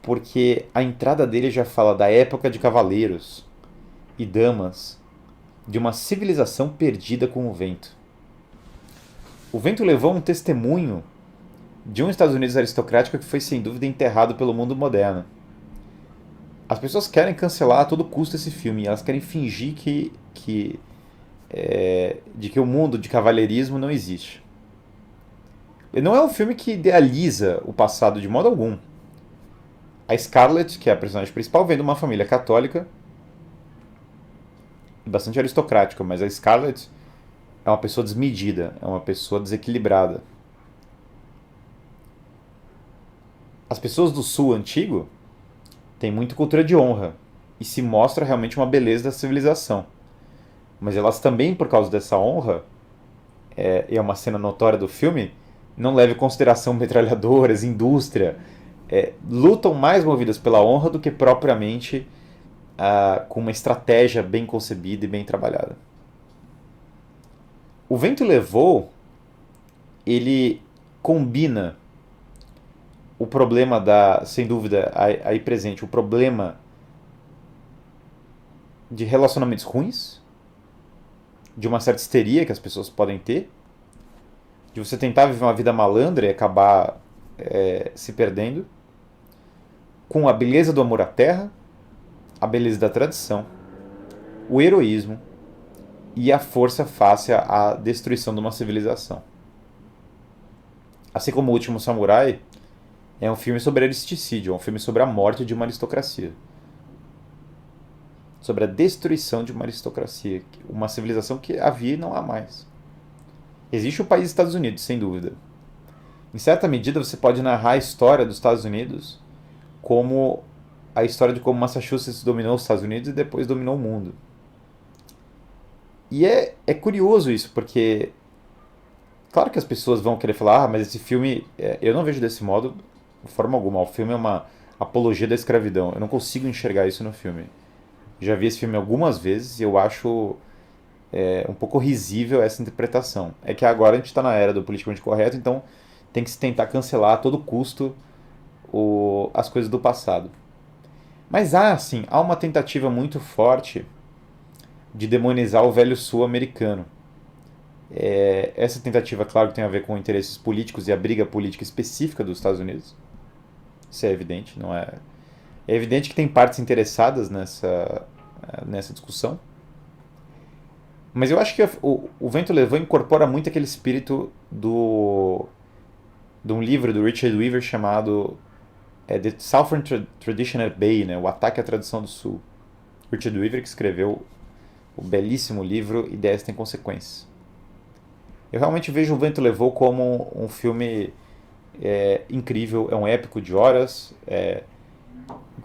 Porque a entrada dele já fala da época de cavaleiros e damas, de uma civilização perdida com o vento. O Vento Levou um testemunho de um Estados Unidos aristocrático que foi sem dúvida enterrado pelo mundo moderno. As pessoas querem cancelar a todo custo esse filme, elas querem fingir de que o mundo de cavalheirismo não existe. Ele não é um filme que idealiza o passado de modo algum. A Scarlett, que é a personagem principal, vem de uma família católica bastante aristocrática, mas a Scarlett é uma pessoa desmedida, é uma pessoa desequilibrada. As pessoas do sul antigo têm muita cultura de honra e se mostra realmente uma beleza da civilização. Mas elas também, por causa dessa honra, e é uma cena notória do filme, não levam em consideração metralhadoras, indústria, lutam mais movidas pela honra do que propriamente com uma estratégia bem concebida e bem trabalhada. O Vento Levou, ele combina o problema sem dúvida, aí presente, o problema de relacionamentos ruins, de uma certa histeria que as pessoas podem ter, de você tentar viver uma vida malandra e acabar se perdendo, com a beleza do amor à terra, a beleza da tradição, o heroísmo e a força face à destruição de uma civilização. Assim como O Último Samurai, é um filme sobre aristicídio, é um filme sobre a morte de uma aristocracia. Sobre a destruição de uma aristocracia, uma civilização que havia e não há mais. Existe o país dos Estados Unidos, sem dúvida. Em certa medida, você pode narrar a história dos Estados Unidos como a história de como Massachusetts dominou os Estados Unidos e depois dominou o mundo. E é curioso isso, porque claro que as pessoas vão querer falar, mas esse filme, eu não vejo desse modo de forma alguma. O filme é uma apologia da escravidão. Eu não consigo enxergar isso no filme. Já vi esse filme algumas vezes e eu acho um pouco risível essa interpretação. É que agora a gente está na era do politicamente correto, então tem que se tentar cancelar a todo custo as coisas do passado. Mas há uma tentativa muito forte de demonizar o velho sul americano. Essa tentativa, claro, que tem a ver com interesses políticos e a briga política específica dos Estados Unidos. Isso é evidente, não é? É evidente que tem partes interessadas nessa discussão. Mas eu acho que o Vento Levou incorpora muito aquele espírito de um livro do Richard Weaver chamado The Southern Tradition at Bay, né? O Ataque à Tradição do Sul. Richard Weaver, que escreveu o belíssimo livro Ideias Têm Consequências. Eu realmente vejo O Vento Levou como um filme incrível, é um épico de horas,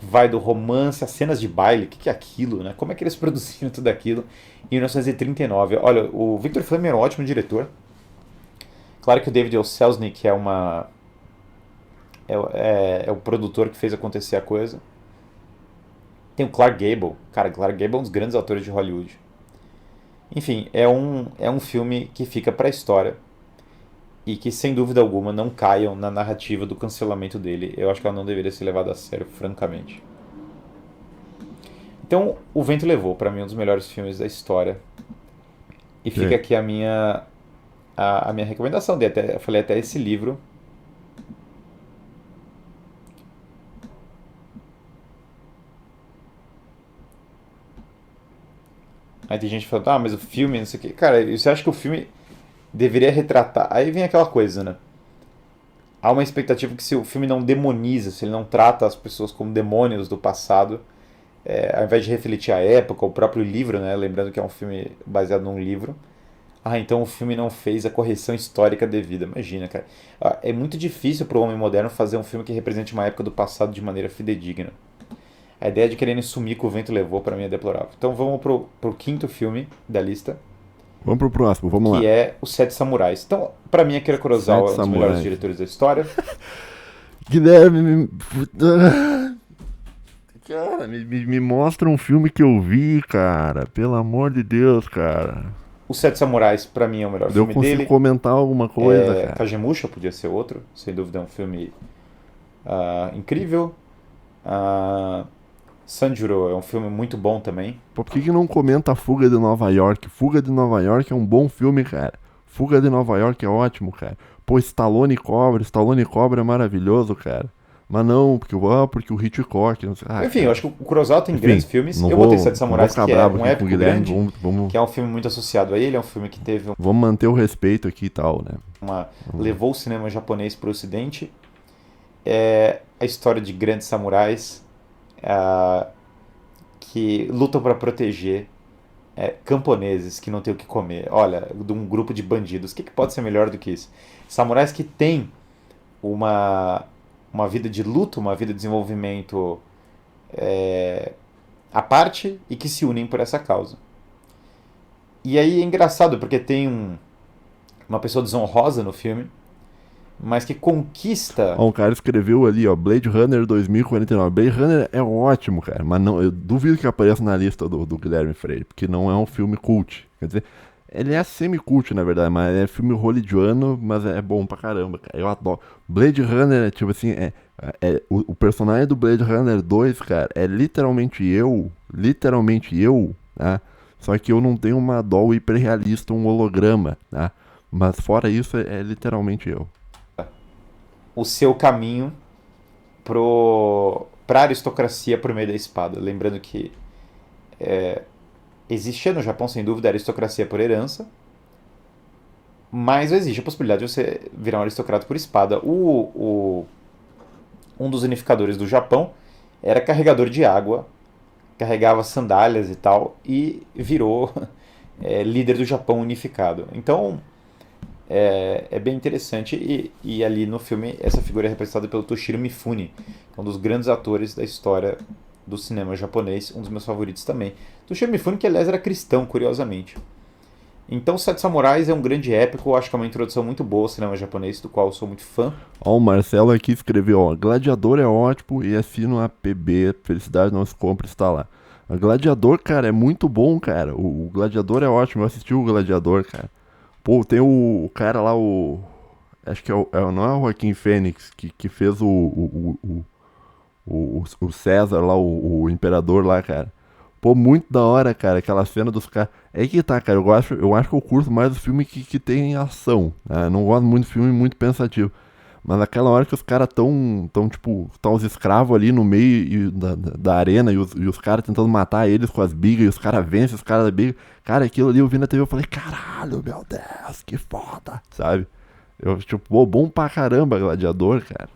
vai do romance às cenas de baile, o que é aquilo, né? Como é que eles produziram tudo aquilo em 1939? Olha, o Victor Fleming era um ótimo diretor. Claro que o David O. Selznick é o produtor que fez acontecer a coisa. Tem o Clark Gable. Cara, Clark Gable é um dos grandes atores de Hollywood. Enfim, é um filme que fica pra história e que, sem dúvida alguma, não caiam na narrativa do cancelamento dele. Eu acho que ela não deveria ser levada a sério, francamente. Então, O Vento Levou, pra mim, um dos melhores filmes da história. E fica aqui a minha recomendação. Eu falei até esse livro. Aí tem gente falando, mas o filme, não sei o quê. Cara, você acha que o filme deveria retratar? Aí vem aquela coisa, né? Há uma expectativa que se o filme não demoniza, se ele não trata as pessoas como demônios do passado, ao invés de refletir a época, o próprio livro, né? Lembrando que é um filme baseado num livro. Então o filme não fez a correção histórica devida. Imagina, cara. É muito difícil para o homem moderno fazer um filme que represente uma época do passado de maneira fidedigna. A ideia de quererem sumir com o vento levou, para mim, é deplorável. Então vamos pro quinto filme da lista, Vamos pro próximo, vamos lá. que é Os Sete Samurais. Então, para mim, Akira Kurosawa é um dos melhores diretores da história. Guilherme, cara, me mostra um filme que eu vi, cara. Pelo amor de Deus, cara. Os Sete Samurais, pra mim, é o melhor filme dele. Eu consigo comentar alguma coisa, cara. Kagemusha podia ser outro. Sem dúvida é um filme incrível. Sanjuro é um filme muito bom também. Pô, por que não comenta Fuga de Nova York? Fuga de Nova York é um bom filme, cara. Fuga de Nova York é ótimo, cara. Pô, Stallone Cobra é maravilhoso, cara. Mas não, porque o Hitchcock... Não sei. Enfim, eu acho que o Kurosawa tem grandes filmes. Eu botei Sete Samurais, que é um épico grande, que é um filme muito associado a ele, é um filme que teve... Vamos manter o respeito aqui e tal, né? Levou o cinema japonês para o ocidente. É a história de grandes samurais que lutam para proteger camponeses que não têm o que comer. Olha, de um grupo de bandidos. O que pode ser melhor do que isso? Samurais que têm uma vida de luto, uma vida de desenvolvimento à parte e que se unem por essa causa. E aí é engraçado porque tem uma pessoa desonrosa no filme, mas que conquista... O cara escreveu ali, Blade Runner 2049. Blade Runner é ótimo, cara, mas não, eu duvido que apareça na lista do Guilherme Freire, porque não é um filme cult. Quer dizer, ele é semi-cult, na verdade, mas é filme hollywoodiano, mas é bom pra caramba, cara. Eu adoro. Blade Runner, tipo assim, o personagem do Blade Runner 2, cara, é literalmente eu, né? Só que eu não tenho uma doll hiperrealista, um holograma, né? Mas fora isso, é literalmente eu. O seu caminho pra aristocracia por meio da espada. Lembrando que existia no Japão, sem dúvida, a aristocracia por herança, mas existe a possibilidade de você virar um aristocrata por espada. Um dos unificadores do Japão era carregador de água, carregava sandálias e tal, e virou líder do Japão unificado. Então... É bem interessante e ali no filme essa figura é representada pelo Toshiro Mifune, que é um dos grandes atores da história do cinema japonês, um dos meus favoritos também. Toshiro Mifune, que aliás era cristão, curiosamente. Então Sete Samurais é um grande épico, eu acho que é uma introdução muito boa ao cinema japonês, do qual eu sou muito fã. O Marcelo aqui escreveu, Gladiador é ótimo e assina a PB, Felicidade Não Se Compra, está lá. A Gladiador, cara, é muito bom, cara. O Gladiador é ótimo, eu assisti o Gladiador, cara. Pô, tem o cara lá, acho que não é o Joaquim Fênix, que fez o César lá, o imperador lá, cara. Pô, muito da hora, cara, aquela cena dos caras. É que tá, cara, eu acho que eu curto mais o filme que tem ação, né? Não gosto muito de filme muito pensativo. Mas naquela hora que os caras tipo, os escravos ali no meio da arena e os caras tentando matar eles com as bigas e os caras vencem os caras da biga. Cara, aquilo ali eu vi na TV, eu falei, caralho, meu Deus, que foda, sabe? Eu, tipo, bom pra caramba Gladiador, cara.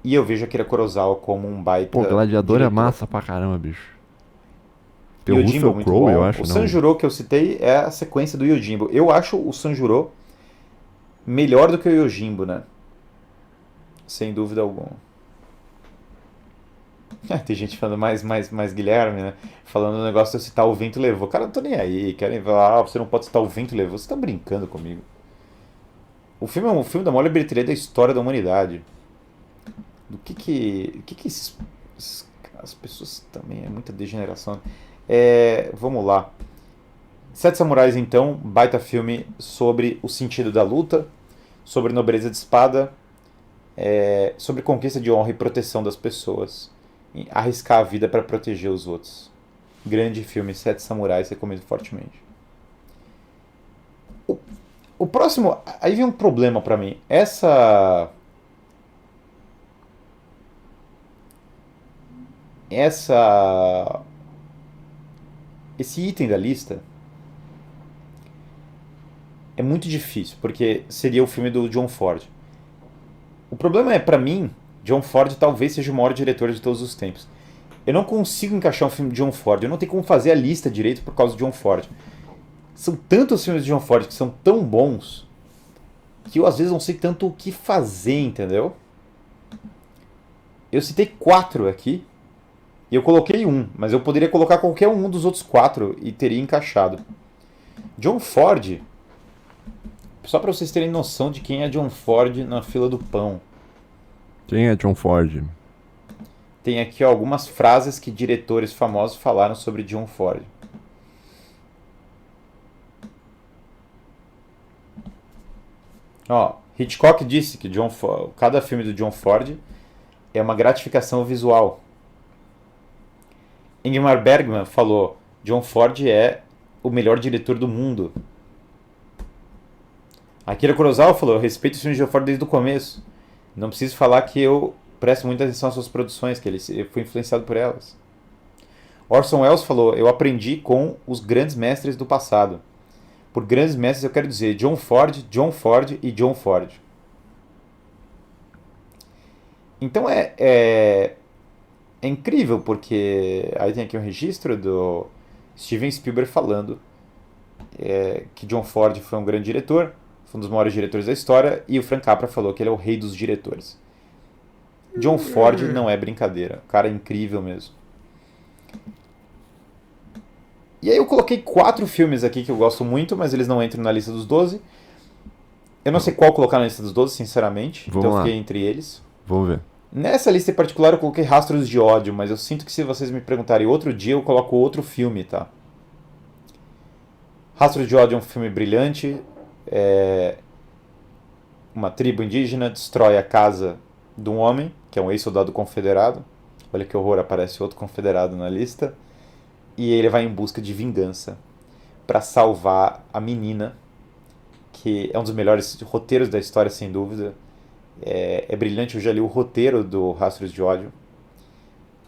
E eu vejo Akira Kurosawa como um baita... Pô, Gladiador diretor. É massa pra caramba, bicho. Tem o Yojimbo é Russell muito Crowe, eu bom. acho, O não. Sanjuro que eu citei é a sequência do Yojimbo. Eu acho o Sanjuro melhor do que o Yojimbo, né? Sem dúvida alguma. Tem gente falando mais Guilherme, né? Falando o negócio de eu citar O Vento Levou. Cara, não tô nem aí. Querem falar, você não pode citar O Vento Levou. Vocês estão brincando comigo. O filme é um filme da maior bilheteria da história da humanidade. Do que as pessoas também, é muita degeneração. Vamos lá. Sete Samurais, então, baita filme sobre o sentido da luta, sobre nobreza de espada, sobre conquista de honra e proteção das pessoas. E arriscar a vida para proteger os outros. Grande filme, Sete Samurais, recomendo fortemente. O próximo, aí vem um problema para mim. Esse item da lista é muito difícil, porque seria o filme do John Ford. O problema é, pra mim, John Ford talvez seja o maior diretor de todos os tempos. Eu não consigo encaixar um filme de John Ford, eu não tenho como fazer a lista direito por causa de John Ford. São tantos filmes de John Ford que são tão bons que eu às vezes não sei tanto o que fazer, entendeu? Eu citei 4 aqui e eu coloquei um, mas eu poderia colocar qualquer um dos outros 4 e teria encaixado. John Ford, só para vocês terem noção de quem é John Ford na fila do pão. Quem é John Ford? Tem aqui ó, algumas frases que diretores famosos falaram sobre John Ford. Ó, Hitchcock disse que cada filme do John Ford é uma gratificação visual. Ingmar Bergman falou: John Ford é o melhor diretor do mundo. Akira Kurosawa falou: eu respeito os filmes de John Ford desde o começo. Não preciso falar que eu presto muita atenção às suas produções, que eu fui influenciado por elas. Orson Welles falou: eu aprendi com os grandes mestres do passado. Por grandes mestres eu quero dizer John Ford e John Ford. Então é incrível, porque aí tem aqui um registro do Steven Spielberg falando que John Ford foi um grande diretor, foi um dos maiores diretores da história, e o Frank Capra falou que ele é o rei dos diretores. John Ford não é brincadeira, o cara é incrível mesmo. E aí eu coloquei 4 filmes aqui que eu gosto muito, mas eles não entram na lista dos 12. Eu não sei qual colocar na lista dos 12, sinceramente, então eu fiquei entre eles. Vamos ver. Nessa lista em particular eu coloquei Rastros de Ódio, mas eu sinto que se vocês me perguntarem outro dia eu coloco outro filme, tá? Rastros de Ódio é um filme brilhante. Uma tribo indígena destrói a casa de um homem, que é um ex-soldado confederado. Olha que horror, aparece outro confederado na lista. E ele vai em busca de vingança para salvar a menina, que é um dos melhores roteiros da história, sem dúvida. É brilhante, eu já li o roteiro do Rastros de Ódio.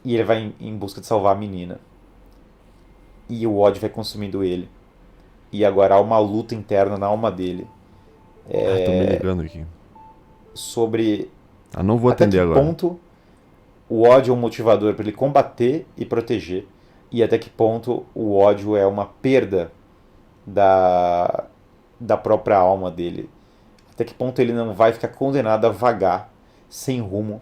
E ele vai em busca de salvar a menina. E o ódio vai consumindo ele. E agora há uma luta interna na alma dele. Tô me ligando aqui. Sobre não vou atender agora. Até que ponto o ódio é um motivador para ele combater e proteger. E até que ponto o ódio é uma perda da própria alma dele. Até que ponto ele não vai ficar condenado a vagar sem rumo,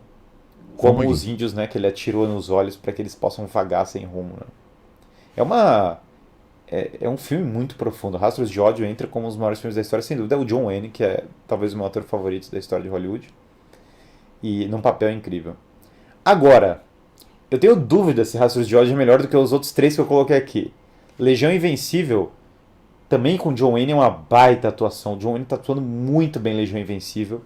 como os índios, né, que ele atirou nos olhos para que eles possam vagar sem rumo. Né? É um filme muito profundo. Rastros de Ódio entra como um dos maiores filmes da história, sem dúvida. É o John Wayne, que é talvez o meu ator favorito da história de Hollywood. E num papel incrível. Agora, eu tenho dúvida se Rastros de Ódio é melhor do que os outros 3 que eu coloquei aqui. Legião Invencível, também com John Wayne, é uma baita atuação. John Wayne está atuando muito bem em Legião Invencível.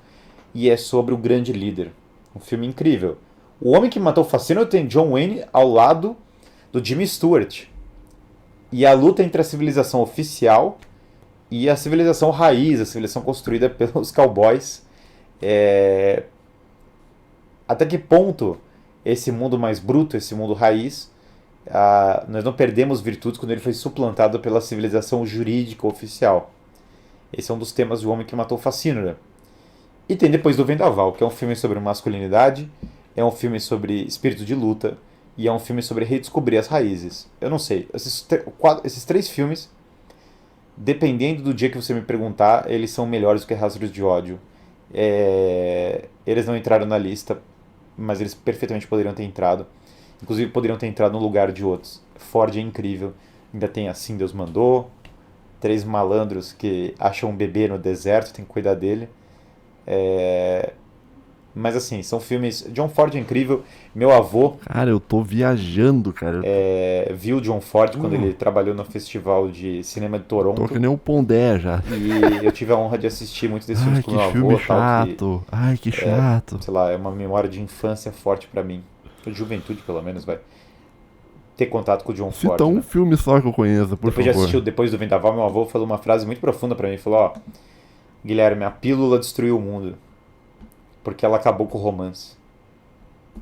E é sobre o grande líder. Um filme incrível. O Homem que Matou o Fascínio tem John Wayne ao lado do Jimmy Stewart. E a luta entre a civilização oficial e a civilização raiz, a civilização construída pelos cowboys. Até que ponto esse mundo mais bruto, esse mundo raiz, nós não perdemos virtudes quando ele foi suplantado pela civilização jurídica oficial. Esse é um dos temas do Homem que Matou Facínora. E tem Depois do Vendaval, que é um filme sobre masculinidade, é um filme sobre espírito de luta, e é um filme sobre redescobrir as raízes. Eu não sei, esses 3 filmes, dependendo do dia que você me perguntar, eles são melhores do que Rastros de Ódio. Eles não entraram na lista, mas eles perfeitamente poderiam ter entrado. Inclusive poderiam ter entrado no lugar de outros. Ford é incrível. Ainda tem Assim Deus Mandou. 3 malandros que acham um bebê no deserto, tem que cuidar dele. Mas assim, são filmes. John Ford é incrível. Meu avô Cara, eu tô viajando, cara. viu John Ford quando ele trabalhou no Festival de Cinema de Tô que Toronto. nem um Pondé já. E eu tive a honra de assistir muitos desses filmes Ai, com que meu filme avô, tal, que, chato. Ai, que chato. sei lá, é uma memória de infância forte pra mim. De juventude, pelo menos, vai. Ter contato com o John Cita Ford, um né? filme só que eu conheça, por Depois de assistir favor. o Depois do Vendaval, meu avô falou uma frase muito profunda pra mim. Ele falou, ó, Guilherme, a pílula destruiu o mundo. Porque ela acabou com o romance.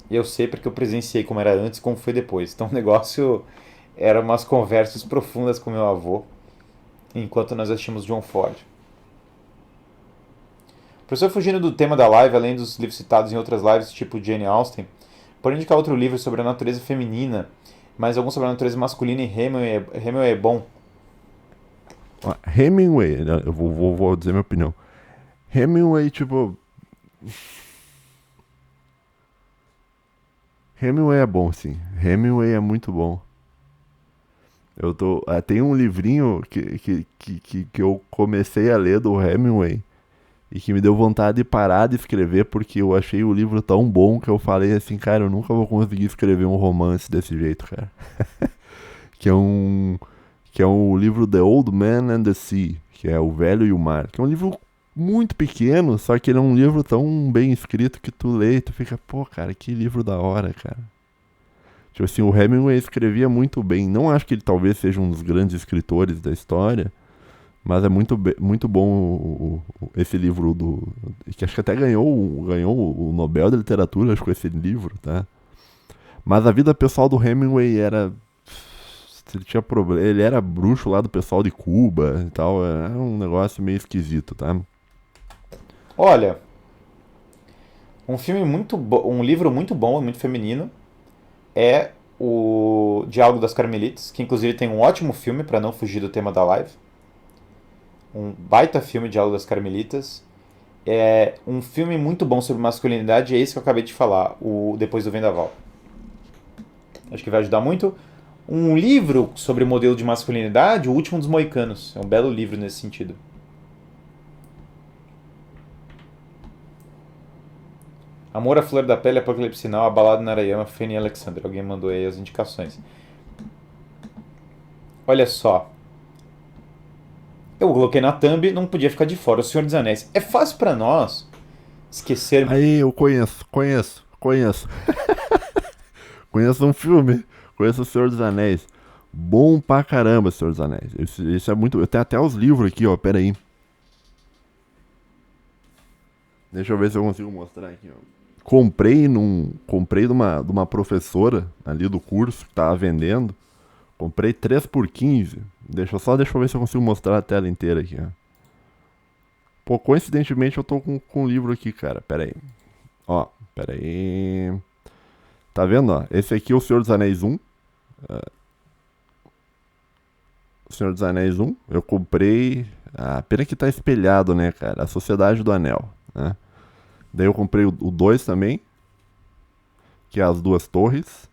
E eu sei porque eu presenciei como era antes e como foi depois. Então o negócio era umas conversas profundas com meu avô enquanto nós assistimos John Ford. Professor, fugindo do tema da live, além dos livros citados em outras lives, tipo Jane Austen, pode indicar outro livro sobre a natureza feminina, mas algum sobre a natureza masculina e Hemingway é bom. Hemingway, né? Eu vou dizer minha opinião. Hemingway, tipo. Hemingway é bom, sim. Hemingway é muito bom. Tem um livrinho que eu comecei a ler do Hemingway e que me deu vontade de parar de escrever porque eu achei o livro tão bom que eu falei assim, cara, eu nunca vou conseguir escrever um romance desse jeito, cara. que é um que é o livro The Old Man and the Sea, que é O Velho e o Mar, que é um livro muito pequeno, só que ele é um livro tão bem escrito que tu lê e tu fica, pô, cara, que livro da hora, cara. Tipo assim, o Hemingway escrevia muito bem. Não acho que ele talvez seja um dos grandes escritores da história, mas é muito bom esse livro que acho que até ganhou o Nobel da Literatura, acho, com esse livro, tá? Mas a vida pessoal do Hemingway era. Ele tinha problema. Ele era bruxo lá do pessoal de Cuba e tal. Era um negócio meio esquisito, tá? Olha, um livro muito bom, muito feminino, é o Diálogo das Carmelitas, que inclusive tem um ótimo filme, para não fugir do tema da live. Um baita filme, Diálogo das Carmelitas. É um filme muito bom sobre masculinidade, é esse que eu acabei de falar, o Depois do Vendaval. Acho que vai ajudar muito. Um livro sobre modelo de masculinidade, O Último dos Moicanos. É um belo livro nesse sentido. Amor à Flor da Pele, Apocalipse Sinal, A Balada na Arayama, Fanny Alexander. Alguém mandou aí as indicações. Olha só. Eu coloquei na thumb, não podia ficar de fora. O Senhor dos Anéis. É fácil pra nós esquecer. Aí eu conheço. Conheço um filme. Conheço O Senhor dos Anéis. Bom pra caramba, Senhor dos Anéis. Isso é muito. Eu tenho até os livros aqui, ó. Pera aí. Deixa eu ver se eu consigo mostrar aqui, ó. Comprei de uma professora ali do curso que tava vendendo. Comprei 3 por 15. Deixa eu ver se eu consigo mostrar a tela inteira aqui, ó. Pô, coincidentemente eu tô com o livro aqui, cara. Pera aí. Ó, pera aí. Tá vendo, ó? Esse aqui é o Senhor dos Anéis 1. O Senhor dos Anéis 1. Eu comprei. Ah, pena que tá espelhado, né, cara? A Sociedade do Anel, né? Daí eu comprei o 2 também, que é As Duas Torres.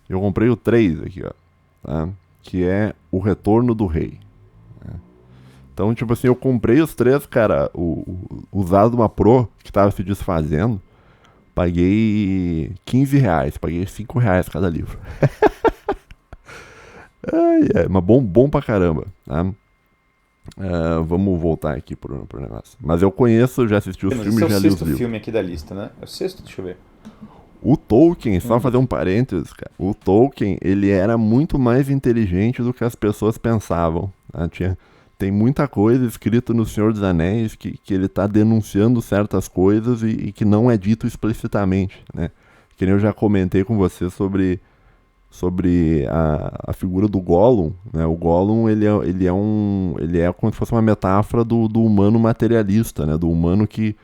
Eu comprei o 3 aqui, ó, tá? Que é O Retorno do Rei. Né? Então, tipo assim, eu comprei os 3, cara, usado uma Pro que tava se desfazendo. Paguei R$ 15, paguei R$ 5 cada livro. Mas bom pra caramba, tá? Vamos voltar aqui pro negócio. Mas eu conheço, já assisti os filmes Esse é e o já li os sexto livros. filme aqui da lista, né? É o sexto? Deixa eu ver. O Tolkien, só fazer um parênteses, cara. O Tolkien, ele era muito mais inteligente do que as pessoas pensavam. Tá? Tem muita coisa escrita no Senhor dos Anéis que ele tá denunciando certas coisas e que não é dito explicitamente, né? Que nem eu já comentei com você sobre a figura do Gollum, né? O Gollum, ele é como se fosse uma metáfora do humano materialista, né? Do humano que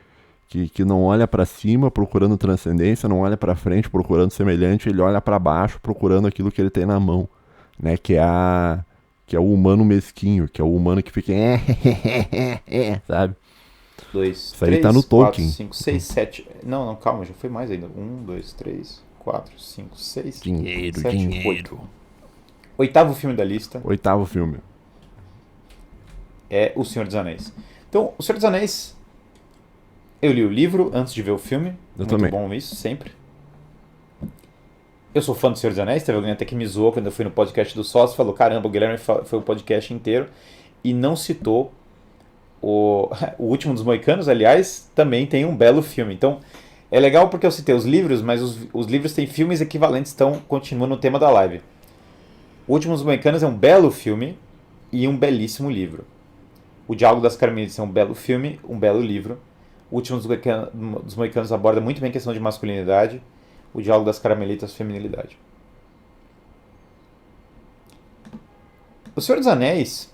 que não olha pra cima procurando transcendência, não olha pra frente procurando semelhante, ele olha pra baixo procurando aquilo que ele tem na mão, né? Que é o humano mesquinho, que é o humano que fica sabe? 2, Isso aí tá no 3, 4, Tolkien. 5, 6, 7. Não, não, calma, já foi mais ainda. 1, 2, 3, 4, 5, 6, Dinheiro, 7, 8. dinheiro. Oitavo filme da lista Oitavo filme. é O Senhor dos Anéis. Então, O Senhor dos Anéis, eu li o livro antes de ver o filme. Eu Muito também. bom isso, sempre. Eu sou fã do Senhor dos Anéis, teve alguém até que me zoou quando eu fui no podcast do Sócio e falou, caramba, o Guilherme foi o podcast inteiro e não citou o Último dos Moicanos, aliás, também tem um belo filme. Então, é legal porque eu citei os livros, mas os livros têm filmes equivalentes, então continua no tema da live. O Último dos Moicanos é um belo filme e um belíssimo livro. O Diálogo das Carmelitas é um belo filme, um belo livro. O Último dos Moicanos aborda muito bem a questão de masculinidade. O Diálogo das Carmelitas, feminilidade. O Senhor dos Anéis,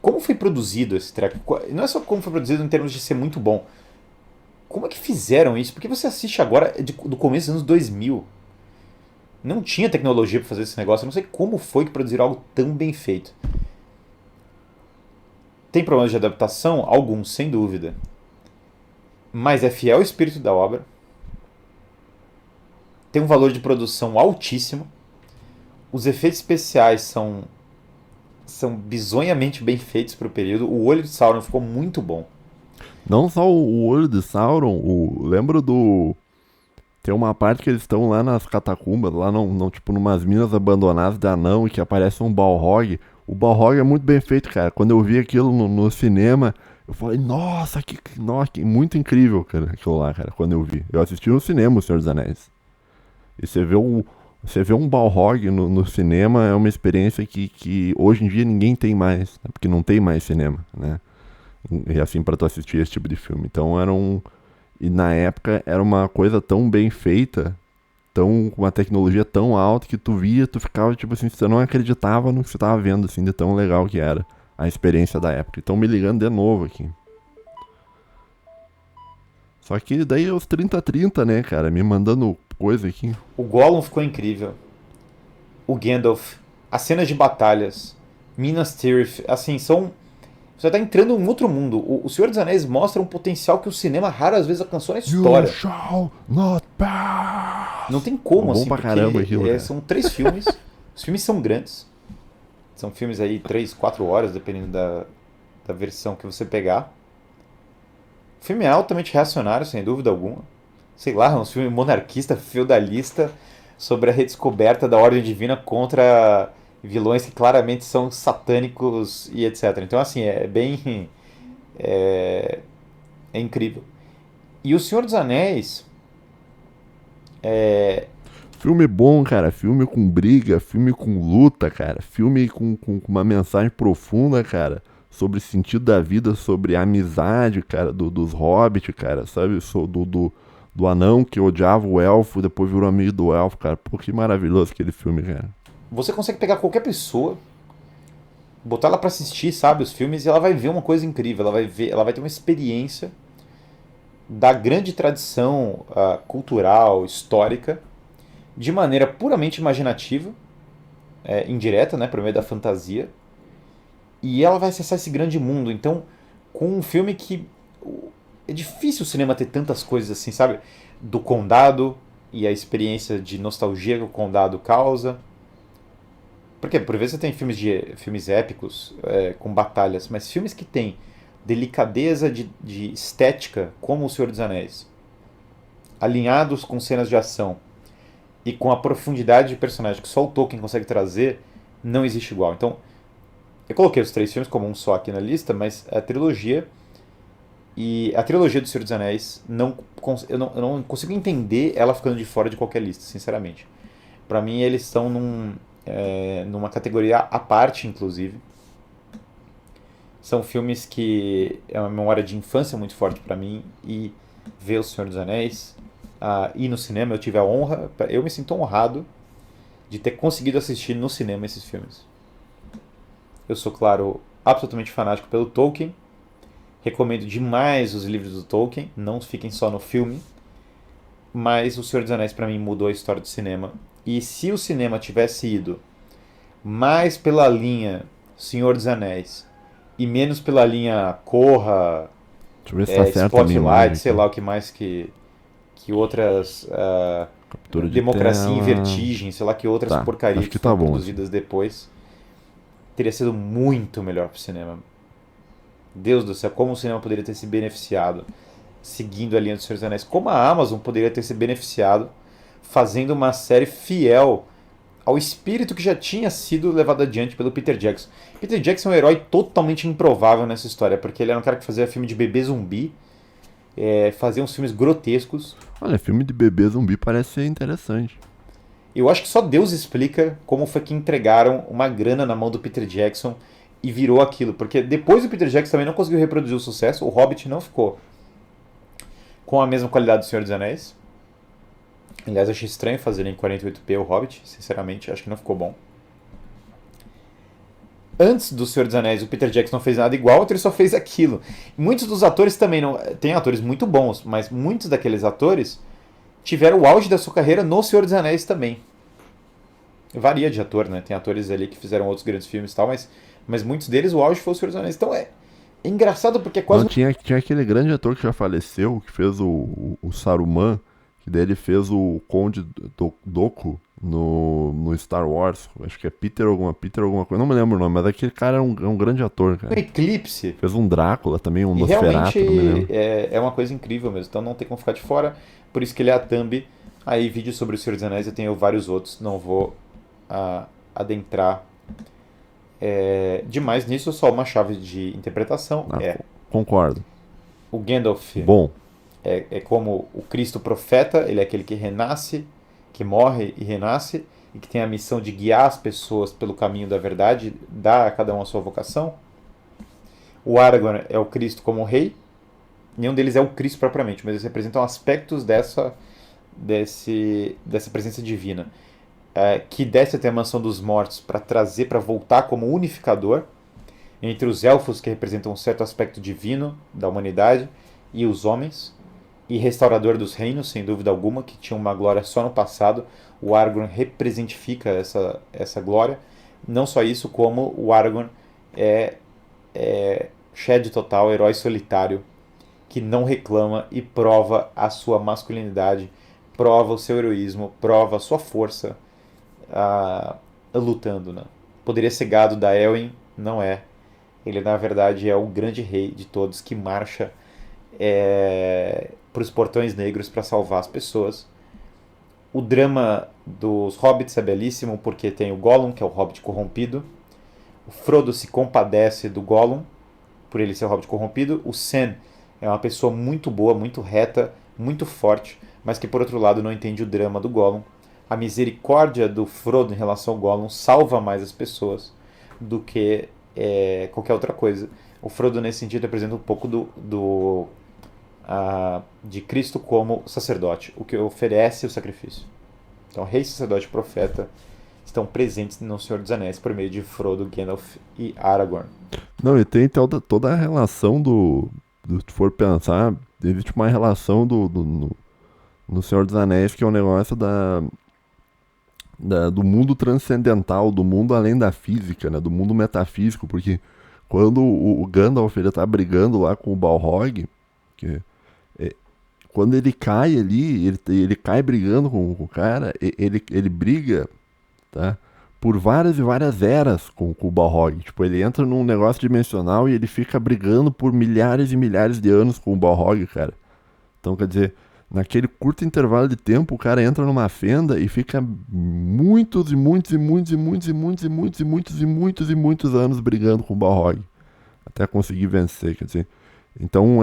como foi produzido esse treco? Não é só como foi produzido em termos de ser muito bom. Como é que fizeram isso? Porque você assiste agora do começo dos anos 2000. Não tinha tecnologia para fazer esse negócio. Eu não sei como foi que produziram algo tão bem feito. Tem problemas de adaptação? Alguns, sem dúvida. Mas é fiel ao espírito da obra. Tem um valor de produção altíssimo. Os efeitos especiais são bizonhamente bem feitos para o período. O olho de Sauron ficou muito bom. Não só o olho de Sauron, lembro do... Tem uma parte que eles estão lá nas catacumbas, lá tipo numas minas abandonadas de anão e que aparece um Balrog. O Balrog é muito bem feito, cara. Quando eu vi aquilo no cinema, eu falei, nossa, que muito incrível, cara, aquilo lá, cara, quando eu vi. Eu assisti no cinema O Senhor dos Anéis. E você vê um Balrog no cinema é uma experiência que hoje em dia ninguém tem mais, né? Porque não tem mais cinema, né? E assim, pra tu assistir esse tipo de filme. Então E na época era uma coisa tão bem feita, com uma tecnologia tão alta que tu via, tu ficava tipo assim, você não acreditava no que você tava vendo, assim, de tão legal que era a experiência da época. Então me ligando de novo aqui. Só que daí os 30-30, né, cara, me mandando coisa aqui. O Gollum ficou incrível. O Gandalf. As cenas de batalhas. Minas Tirith. Assim, são... Você tá entrando em um outro mundo. O Senhor dos Anéis mostra um potencial que o cinema raras vezes alcançou na história. You shall not pass. Não tem como, Bom assim, pra porque caramba aquilo, cara. são 3 filmes. Os filmes são grandes. São filmes aí 3, 4 horas, dependendo da versão que você pegar. O filme é altamente reacionário, sem dúvida alguma. Sei lá, é um filme monarquista, feudalista, sobre a redescoberta da ordem divina contra vilões que claramente são satânicos e etc. Então, assim, é bem... É incrível. E O Senhor dos Anéis... Filme bom, cara. Filme com briga, filme com luta, cara. Filme com uma mensagem profunda, cara. Sobre o sentido da vida, sobre a amizade, cara, dos hobbits, cara, sabe? Do anão que odiava o elfo, depois virou amigo do elfo, cara. Pô, que maravilhoso aquele filme, cara. Você consegue pegar qualquer pessoa, botar ela pra assistir, sabe, os filmes, e ela vai ver uma coisa incrível. Ela vai ter uma experiência da grande tradição cultural, histórica, de maneira puramente imaginativa, indireta, né, por meio da fantasia, e ela vai acessar esse grande mundo. Então, com um filme que é difícil o cinema ter tantas coisas assim, sabe, do condado e a experiência de nostalgia que o condado causa. Porque por vezes você tem filmes épicos com batalhas, mas filmes que têm delicadeza de estética, como O Senhor dos Anéis, alinhados com cenas de ação e com a profundidade de personagem que só o Tolkien consegue trazer, não existe igual. Então, eu coloquei os 3 filmes como um só aqui na lista, mas a trilogia do Senhor dos Anéis, eu não consigo entender ela ficando de fora de qualquer lista, sinceramente. Pra mim, eles estão numa categoria à parte, inclusive. São filmes que é uma memória de infância muito forte pra mim, e ver O Senhor dos Anéis, ir no cinema, eu tive a honra, eu me sinto honrado de ter conseguido assistir no cinema esses filmes. Eu sou, claro, absolutamente fanático pelo Tolkien, Recomendo demais os livros do Tolkien, não fiquem só no filme. Mas O Senhor dos Anéis pra mim mudou a história do cinema. E se o cinema tivesse ido mais pela linha Senhor dos Anéis e menos pela linha Corra, Deixa eu ver se tá certo a minha Spotlight, imagem sei aqui. lá o que mais que outras Captura de Democracia em tela. Vertigem, sei lá que outras Tá, porcarias acho que que tá foram bom. produzidas depois, teria sido muito melhor pro cinema. Deus do céu, como o cinema poderia ter se beneficiado seguindo a linha do Senhor dos Anéis, como a Amazon poderia ter se beneficiado fazendo uma série fiel ao espírito que já tinha sido levado adiante pelo Peter Jackson. Peter Jackson é um herói totalmente improvável nessa história, porque ele era um cara que fazia filme de bebê zumbi, fazia uns filmes grotescos. Olha, filme de bebê zumbi parece ser interessante. Eu acho que só Deus explica como foi que entregaram uma grana na mão do Peter Jackson e virou aquilo, porque depois o Peter Jackson também não conseguiu reproduzir o sucesso, o Hobbit não ficou com a mesma qualidade do Senhor dos Anéis. Aliás, eu achei estranho fazer em 48p o Hobbit, sinceramente, acho que não ficou bom. Antes do Senhor dos Anéis, o Peter Jackson não fez nada igual, então ele só fez aquilo. Muitos dos atores também não. Tem atores muito bons, mas muitos daqueles atores tiveram o auge da sua carreira no Senhor dos Anéis também. Varia de ator, né? Tem atores ali que fizeram outros grandes filmes e tal, mas muitos deles o auge foi o Senhor dos Anéis. Então é engraçado porque é quase. Não, tinha aquele grande ator que já faleceu, que fez o Saruman, que daí ele fez o Conde Dooku no Star Wars. Acho que é Peter alguma coisa, não me lembro o nome, mas aquele cara é um grande ator, Um cara. eclipse. Fez um Drácula também, um E Nosferatu, realmente não me lembro. é uma coisa incrível mesmo, então não tem como ficar de fora. Por isso que ele é a thumb. Aí, vídeo sobre o Senhor dos Anéis, eu tenho vários outros, não vou adentrar demais nisso, só uma chave de interpretação. Ah, concordo. O Gandalf Bom, é como o Cristo profeta, ele é aquele que renasce, que morre e renasce, e que tem a missão de guiar as pessoas pelo caminho da verdade, dar a cada um a sua vocação. O Aragorn é o Cristo como rei. Nenhum deles é o Cristo propriamente, mas eles representam aspectos dessa presença divina, que desce até a mansão dos mortos para trazer, para voltar como unificador entre os elfos, que representam um certo aspecto divino da humanidade, e os homens, e restaurador dos reinos, sem dúvida alguma, que tinha uma glória só no passado. O Aragorn representifica essa glória. Não só isso, como o Aragorn é shed total, herói solitário, que não reclama e prova a sua masculinidade, prova o seu heroísmo, prova a sua força lutando, né? Poderia ser gado da Elwyn, não é. Ele, na verdade, é o grande rei de todos que marcha para os portões negros para salvar as pessoas. O drama dos hobbits é belíssimo, porque tem o Gollum, que é o hobbit corrompido. O Frodo se compadece do Gollum, por ele ser o hobbit corrompido. O Sam é uma pessoa muito boa, muito reta, muito forte, mas que, por outro lado, não entende o drama do Gollum. A misericórdia do Frodo em relação ao Gollum salva mais as pessoas do que qualquer outra coisa. O Frodo, nesse sentido, representa um pouco de Cristo como sacerdote, o que oferece o sacrifício. Então, rei, sacerdote e profeta estão presentes no Senhor dos Anéis por meio de Frodo, Gandalf e Aragorn. não, e tem toda a relação se for pensar, existe uma relação no Senhor dos Anéis, que é um negócio do mundo transcendental, do mundo além da física, né, do mundo metafísico, porque quando o Gandalf ele tá brigando lá com o Balrog, quando ele cai ali, ele cai brigando com o cara, ele briga, tá? Por várias e várias eras com o Balrog. Tipo, ele entra num negócio dimensional e ele fica brigando por milhares e milhares de anos com o Balrog, cara. Então, quer dizer, naquele curto intervalo de tempo, o cara entra numa fenda e fica muitos e muitos e muitos e muitos e muitos e muitos e muitos e muitos e muitos anos brigando com o Balrog. Até conseguir vencer, quer dizer. Então,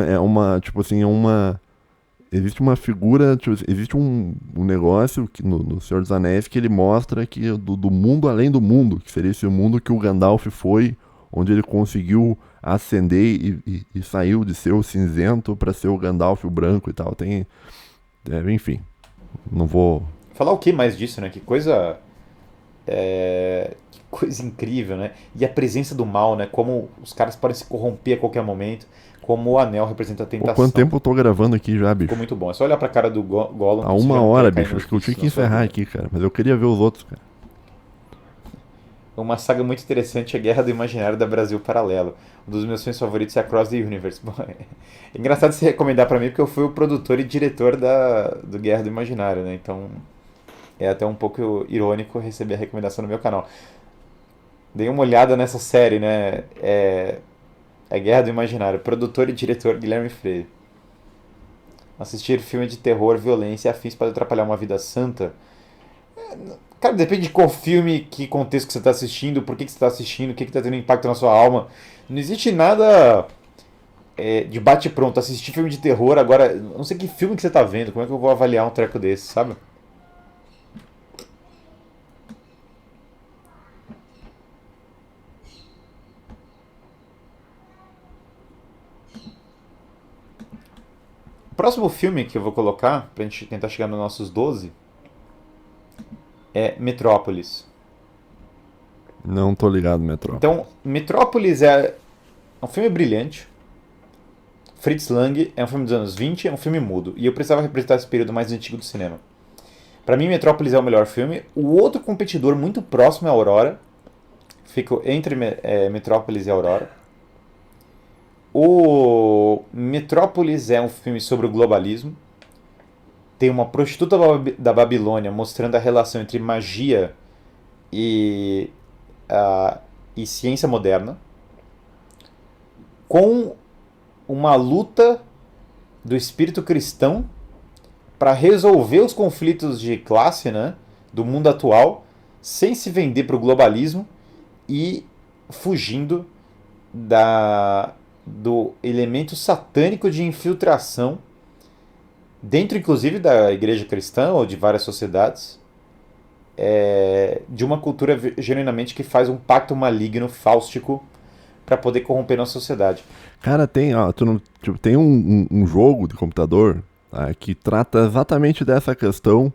existe uma figura, tipo, existe um negócio que no Senhor dos Anéis que ele mostra que do mundo além do mundo, que seria esse mundo que o Gandalf foi, onde ele conseguiu ascender e saiu de ser o cinzento para ser o Gandalf o branco e tal. Enfim, não vou... Falar o que mais disso, né? Que coisa Que coisa incrível, né? E a presença do mal, né? Como os caras podem se corromper a qualquer momento. Como o anel representa a Pô, quanto tentação. tempo eu tô gravando aqui já, Ficou bicho? muito bom. É só olhar pra cara do Gollum Tá que você já uma não quer hora, cair bicho. nos Acho que eu tinha vícios que na sua encerrar vida. aqui, cara. Mas eu queria ver os outros, cara. Uma saga muito interessante é Guerra do Imaginário da Brasil Paralelo. Um dos meus filmes favoritos é Across the Universe. Bom, é engraçado você recomendar pra mim porque eu fui o produtor e diretor do Guerra do Imaginário, né? Então é até um pouco irônico receber a recomendação no meu canal. Dei uma olhada nessa série, né? É Guerra do Imaginário. Produtor e diretor Guilherme Freire. Assistir filme de terror, violência e afins pode atrapalhar uma vida santa. Cara, depende de qual filme, que contexto que você está assistindo, por que você está assistindo, o que está tendo impacto na sua alma. Não existe nada de bate-pronto. Assistir filme de terror, agora, não sei que filme que você está vendo, como é que eu vou avaliar um treco desse, sabe? O próximo filme que eu vou colocar, pra gente tentar chegar nos nossos 12, é Metrópolis. Não tô ligado, Metrópole. Então, Metrópolis é um filme brilhante. Fritz Lang é um filme dos anos 20, é um filme mudo. E eu precisava representar esse período mais antigo do cinema. Pra mim, Metrópolis é o melhor filme. O outro competidor muito próximo é Aurora. Fico entre Metrópolis e Aurora. O Metrópolis é um filme sobre o globalismo. Tem uma prostituta da Babilônia mostrando a relação entre magia e, e ciência moderna, com uma luta do espírito cristão para resolver os conflitos de classe, né, do mundo atual, sem se vender para o globalismo e fugindo do elemento satânico de infiltração dentro, inclusive, da igreja cristã ou de várias sociedades, de uma cultura genuinamente que faz um pacto maligno, fáustico, para poder corromper nossa sociedade. Cara, tem, ó, tipo, tem um jogo de computador, que trata exatamente dessa questão,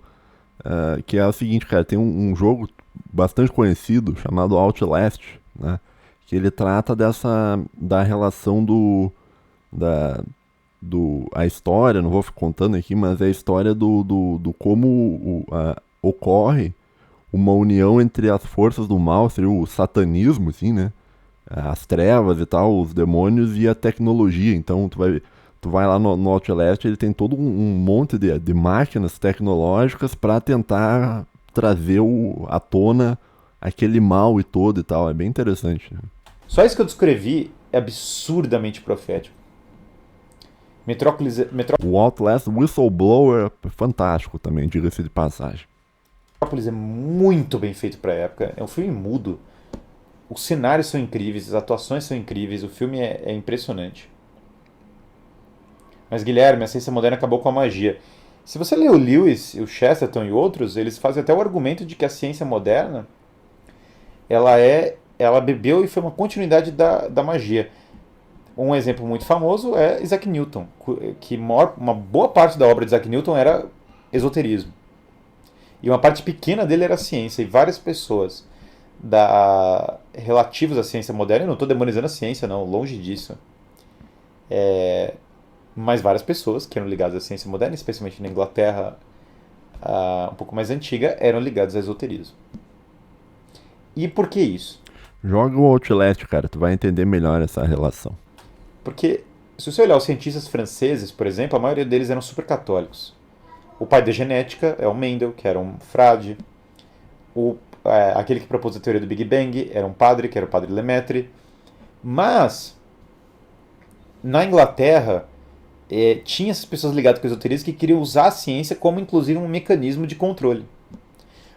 que é o seguinte, cara, tem um jogo bastante conhecido chamado Outlast, né? Que ele trata da relação da, a história, não vou ficar contando aqui, mas é a história do como ocorre uma união entre as forças do mal, seria o satanismo, assim, né? As trevas e tal, os demônios e a tecnologia. Então tu vai lá no Outlast, ele tem todo um monte de máquinas tecnológicas para tentar trazer à tona aquele mal e todo e tal. É bem interessante, né? Só isso que eu descrevi é absurdamente profético. O Outlast Whistleblower é fantástico também, diga-se de passagem. Metrópolis é muito bem feito para a época. É um filme mudo. Os cenários são incríveis, as atuações são incríveis, o filme é impressionante. Mas Guilherme, a ciência moderna acabou com a magia. Se você lê o Lewis, o Chesterton e outros, eles fazem até o argumento de que a ciência moderna ela bebeu e foi uma continuidade da magia. Um exemplo muito famoso é Isaac Newton, que uma boa parte da obra de Isaac Newton era esoterismo. E uma parte pequena dele era ciência, e várias pessoas relativas à ciência moderna, eu não estou demonizando a ciência, não, longe disso. Mas várias pessoas que eram ligadas à ciência moderna, especialmente na Inglaterra um pouco mais antiga, eram ligadas ao esoterismo. E por que isso? Joga o Outlast, cara, tu vai entender melhor essa relação. Porque, se você olhar os cientistas franceses, por exemplo, a maioria deles eram super católicos. O pai da genética é o Mendel, que era um frade. Aquele que propôs a teoria do Big Bang era um padre, que era o padre Lemaitre. Mas, na Inglaterra, tinha essas pessoas ligadas com o esoterismo que queriam usar a ciência como, inclusive, um mecanismo de controle.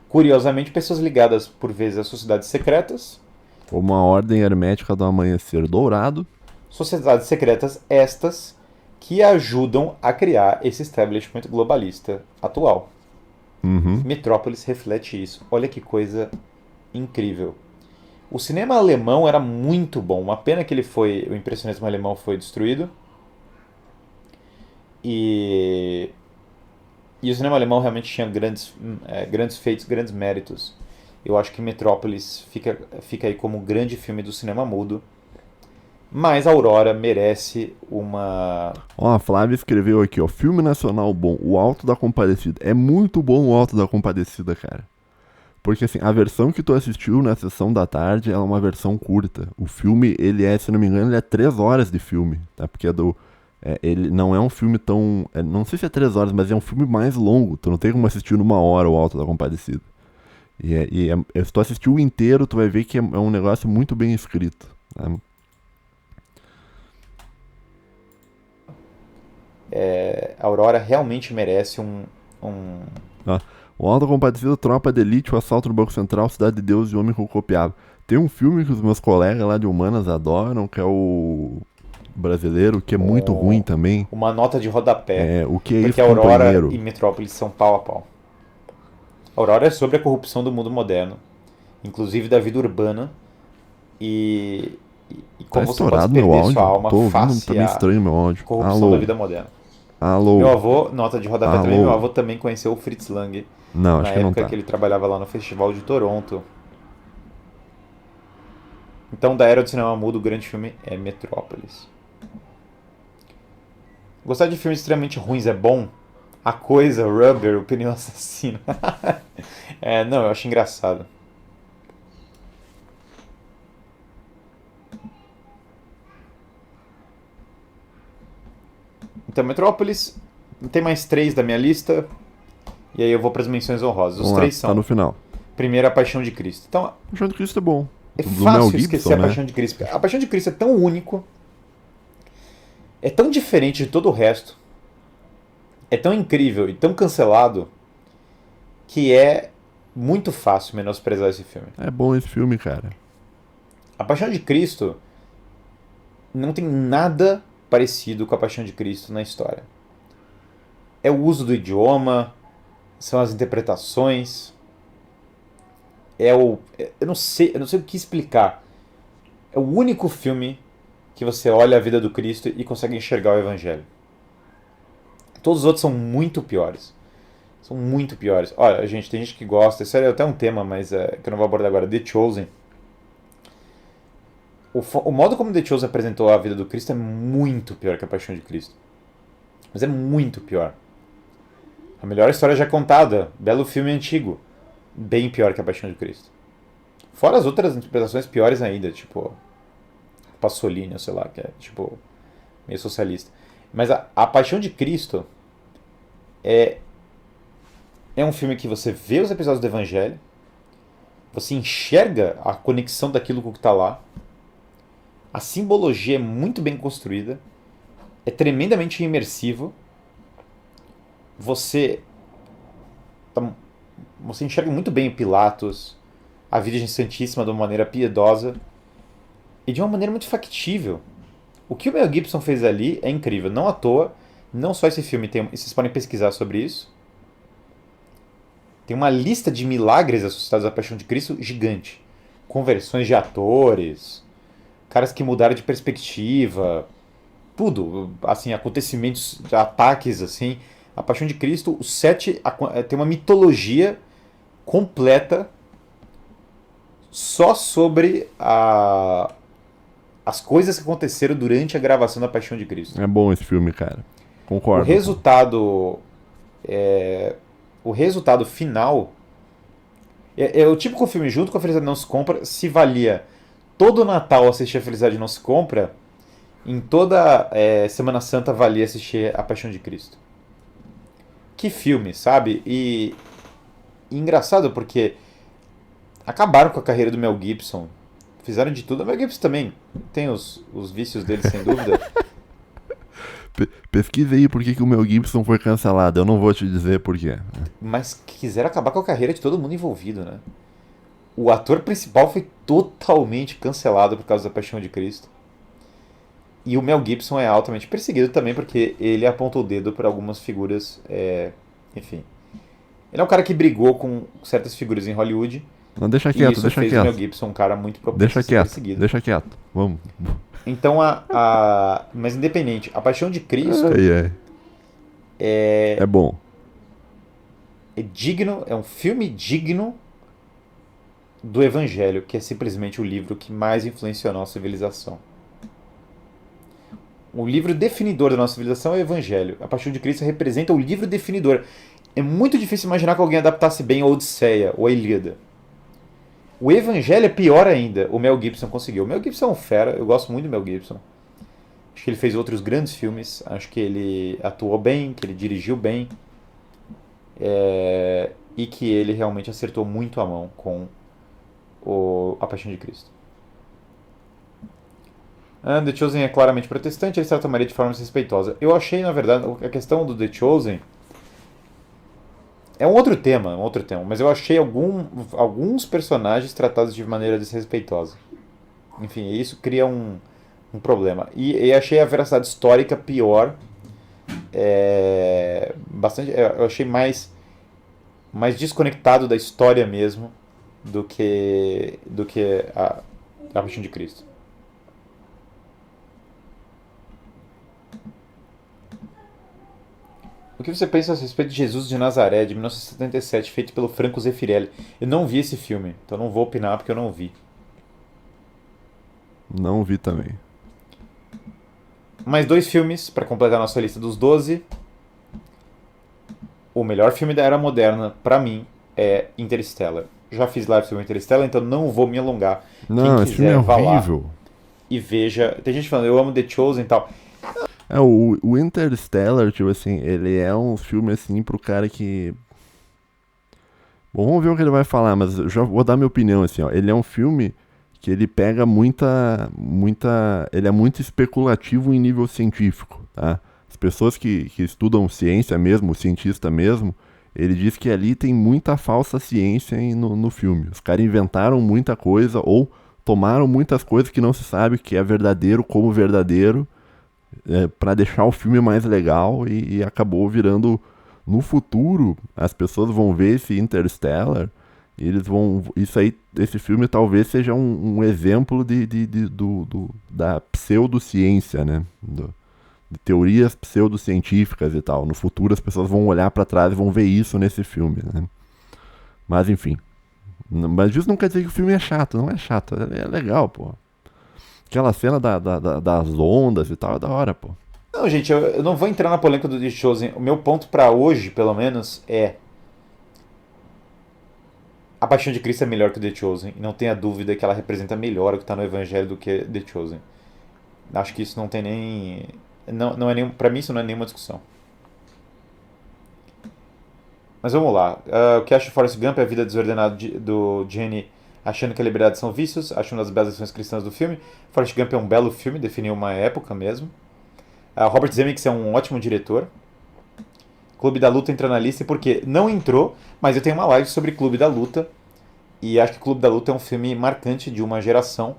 Curiosamente, pessoas ligadas, por vezes, a sociedades secretas. Como a Ordem Hermética do Amanhecer Dourado. Sociedades secretas estas que ajudam a criar esse establishment globalista atual. Uhum. Metrópolis reflete isso. Olha que coisa incrível. O cinema alemão era muito bom. Uma pena que o impressionismo alemão foi destruído. E o cinema alemão realmente tinha grandes feitos, grandes méritos. Eu acho que Metrópolis fica aí como grande filme do cinema mudo. Mas Aurora merece uma... Ó, a Flávia escreveu aqui, ó. Filme nacional bom, O Alto da Compadecida. É muito bom O Alto da Compadecida, cara. Porque assim, a versão que tu assistiu na sessão da tarde é uma versão curta. O filme, ele é, se não me engano, ele é 3 horas de filme, tá? Porque ele não é um filme tão... não sei se é 3 horas, mas é um filme mais longo. Tu não tem como assistir numa hora O Alto da Compadecida. Se tu assistiu o inteiro, tu vai ver que é um negócio muito bem escrito, tá? Aurora realmente merece Ó, O Alto da Compadecida, Tropa de Elite, O Assalto no Banco Central, Cidade de Deus e O Homem que o Copiava. Tem um filme que os meus colegas lá de Humanas adoram, que é o brasileiro, que é muito ruim também. uma nota de rodapé. O que é Porque isso, Aurora companheiro? e Metrópolis são pau a pau. Aurora é sobre a corrupção do mundo moderno, inclusive da vida urbana, e Tá como você pode estourado meu perder áudio? sua alma Tô ouvindo, tá face meio à estranho meu áudio. corrupção Alô? da vida moderna. Alô? Meu avô, nota de rodapé também, Alô? meu avô também conheceu o Fritz Lang Não, na acho que não época tá. que ele trabalhava lá no Festival de Toronto. Então, da era do cinema mudo, o grande filme é Metrópolis. Gostar de filmes extremamente ruins é bom? A Coisa, Rubber, O Pneu Assassino. Não, eu acho engraçado. Então, Metrópolis, tem mais 3 da minha lista. E aí eu vou para as menções honrosas. Os Vamos lá, 3 tá no são: final. primeiro, A Paixão de Cristo. Então, O João de Cristo é bom. é Do Mel fácil Gibson, esquecer A né? Paixão de Cristo. A Paixão de Cristo é tão único, é tão diferente de todo o resto, é tão incrível e tão cancelado, que é muito fácil menosprezar esse filme. É bom esse filme, cara. A Paixão de Cristo não tem nada parecido com A Paixão de Cristo na história. É o uso do idioma, são as interpretações, eu não sei o que explicar. É o único filme que você olha a vida do Cristo e consegue enxergar o Evangelho. Todos os outros são muito piores. São muito piores. Olha, gente, tem gente que gosta, isso é até um tema, mas que eu não vou abordar agora. The Chosen. O modo como The Chosen apresentou a vida do Cristo é muito pior que a Paixão de Cristo. Mas é muito pior. A melhor história já contada, belo filme antigo, bem pior que a Paixão de Cristo. Fora as outras interpretações piores ainda, tipo Pasolini, sei lá, que é tipo meio socialista. Mas a Paixão de Cristo é um filme que você vê os episódios do Evangelho, você enxerga a conexão daquilo com o que está lá, a simbologia é muito bem construída, é tremendamente imersivo, você enxerga muito bem Pilatos, a Virgem Santíssima de uma maneira piedosa e de uma maneira muito factível. O que o Mel Gibson fez ali é incrível, não à toa. Não só esse filme tem, vocês podem pesquisar sobre isso. Tem uma lista de milagres associados à Paixão de Cristo gigante. Conversões de atores, caras que mudaram de perspectiva, tudo, assim, acontecimentos, ataques, assim. A Paixão de Cristo, o 7 tem uma mitologia completa só sobre as coisas que aconteceram durante a gravação da Paixão de Cristo. É bom esse filme, cara. Concordo. O resultado final é o típico filme junto com A Felicidade Não Se Compra. Se valia todo Natal assistir A Felicidade Não Se Compra, em toda Semana Santa valia assistir A Paixão de Cristo. Que filme, sabe? E engraçado porque acabaram com a carreira do Mel Gibson. Fizeram de tudo. O Mel Gibson também tem os vícios dele, sem dúvida. Pesquise aí por que o Mel Gibson foi cancelado. Eu não vou te dizer por quê. Mas quiseram acabar com a carreira de todo mundo envolvido, né? O ator principal foi totalmente cancelado por causa da Paixão de Cristo. E o Mel Gibson é altamente perseguido também porque ele apontou o dedo para algumas figuras. Enfim. Ele é um cara que brigou com certas figuras em Hollywood. Não, deixa E quieto, isso deixa fez quieto. o Mel Gibson um cara muito propenso Deixa a ser quieto, perseguido. deixa quieto. Vamos. Então, mas independente, A Paixão de Cristo É bom. é digno, é um filme digno do Evangelho, que é simplesmente o livro que mais influenciou a nossa civilização. O livro definidor da nossa civilização é o Evangelho. A Paixão de Cristo representa o livro definidor. É muito difícil imaginar que alguém adaptasse bem a Odisseia ou a Ilíada. O Evangelho é pior ainda. O Mel Gibson conseguiu. O Mel Gibson é um fera. Eu gosto muito do Mel Gibson. Acho que ele fez outros grandes filmes. Acho que ele atuou bem, que ele dirigiu bem. E que ele realmente acertou muito a mão com a Paixão de Cristo. The Chosen é claramente protestante, eles tratam Maria de forma respeitosa. Eu achei, na verdade, a questão do The Chosen é um outro tema, mas eu achei alguns personagens tratados de maneira desrespeitosa. Enfim, isso cria um problema. E achei a veracidade histórica pior. Eu achei mais desconectado da história mesmo do que a Paixão de Cristo. O que você pensa a respeito de Jesus de Nazaré, de 1977, feito pelo Franco Zeffirelli? Eu não vi esse filme, então não vou opinar porque eu não vi. Não vi também. Mais 2 filmes para completar a nossa lista dos 12. O melhor filme da Era Moderna, pra mim, é Interstellar. Já fiz live sobre Interstellar, então não vou me alongar. Não, Quem esse filme quiser, é vá lá horrível. e veja. Tem gente falando, eu amo The Chosen e tal. O Interstellar, tipo assim, ele é um filme assim pro cara que... Bom, vamos ver o que ele vai falar, mas eu já vou dar minha opinião, assim, ó. Ele é um filme que ele pega ele é muito especulativo em nível científico, tá? As pessoas que estudam ciência mesmo, o cientista mesmo, ele diz que ali tem muita falsa ciência no filme. Os caras inventaram muita coisa ou tomaram muitas coisas que não se sabe que é verdadeiro como verdadeiro, para deixar o filme mais legal e acabou virando... No futuro, as pessoas vão ver esse Interstellar e eles vão... Esse filme talvez seja um exemplo da pseudociência, né? De teorias pseudocientíficas e tal. No futuro as pessoas vão olhar pra trás e vão ver isso nesse filme, né? Mas enfim. Mas isso não quer dizer que o filme é chato, não é chato, é legal, pô. Aquela cena das ondas e tal é da hora, pô. Não, gente, eu não vou entrar na polêmica do The Chosen. O meu ponto pra hoje, pelo menos, é... A Paixão de Cristo é melhor que o The Chosen. E não tenha dúvida que ela representa melhor o que tá no Evangelho do que The Chosen. Acho que isso não tem nem... Não é nem... Pra mim isso não é nenhuma discussão. Mas vamos lá. O que acho de Forrest Gump é a vida desordenada do Jenny achando que a liberdade são vícios. Acho uma das belas lições cristãs do filme. Forrest Gump é um belo filme, definiu uma época mesmo. Robert Zemeckis é um ótimo diretor. Clube da Luta entra na lista porque não entrou, mas eu tenho uma live sobre Clube da Luta. E acho que Clube da Luta é um filme marcante de uma geração.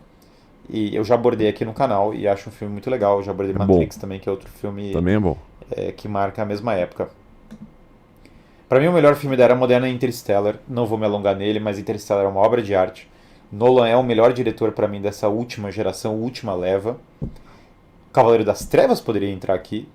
E eu já abordei aqui no canal e acho um filme muito legal. Eu já abordei Matrix também, que é outro filme também é bom. Que marca a mesma época. Pra mim o melhor filme da Era Moderna é Interstellar. Não vou me alongar nele, mas Interstellar é uma obra de arte. Nolan é o melhor diretor pra mim dessa última geração, última leva. Cavaleiro das Trevas poderia entrar aqui,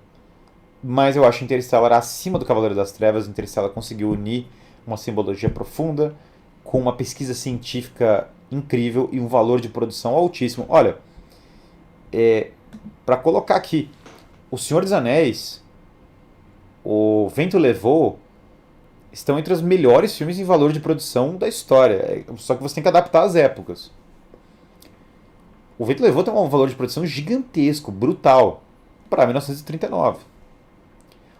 mas eu acho Interstellar acima do Cavaleiro das Trevas. Interstellar conseguiu unir uma simbologia profunda com uma pesquisa científica incrível e um valor de produção altíssimo. Olha, para colocar aqui, O Senhor dos Anéis, O Vento Levou, estão entre os melhores filmes em valor de produção da história, só que você tem que adaptar às épocas. O Vento Levou tem um valor de produção gigantesco, brutal, para 1939.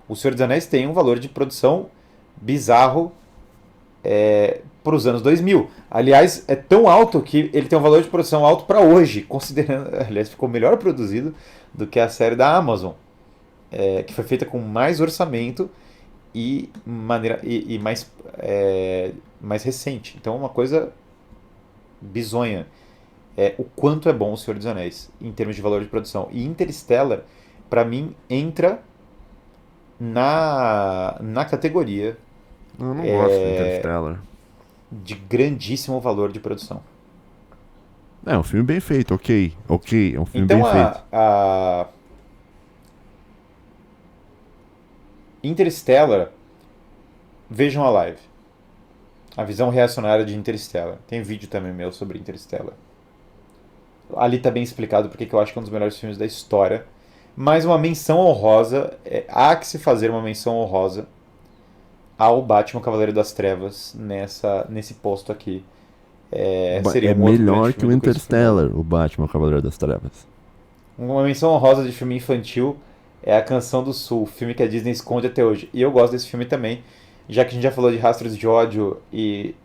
O Senhor dos Anéis tem um valor de produção bizarro para os anos 2000. Aliás, é tão alto que ele tem um valor de produção alto para hoje, considerando... Aliás, ficou melhor produzido do que a série da Amazon, que foi feita com mais orçamento e mais recente. Então é uma coisa bizonha. O quanto é bom o Senhor dos Anéis em termos de valor de produção. E Interstellar, pra mim, entra na categoria Eu não gosto de Interstellar. de grandíssimo valor de produção. É um filme bem feito, ok, é um filme Então bem feito. a Interstellar, vejam a live. A visão reacionária de Interstellar. Tem vídeo também meu sobre Interstellar. Ali tá bem explicado porque que eu acho que é um dos melhores filmes da história. Mas uma menção honrosa, há que se fazer uma menção honrosa ao Batman Cavaleiro das Trevas nesse posto aqui. Seria É um outro grande melhor que filme o do Christopher Nolan. Interstellar, o Batman Cavaleiro das Trevas. Uma menção honrosa de filme infantil é A Canção do Sul, filme que a Disney esconde até hoje. E eu gosto desse filme também, já que a gente já falou de Rastros de Ódio e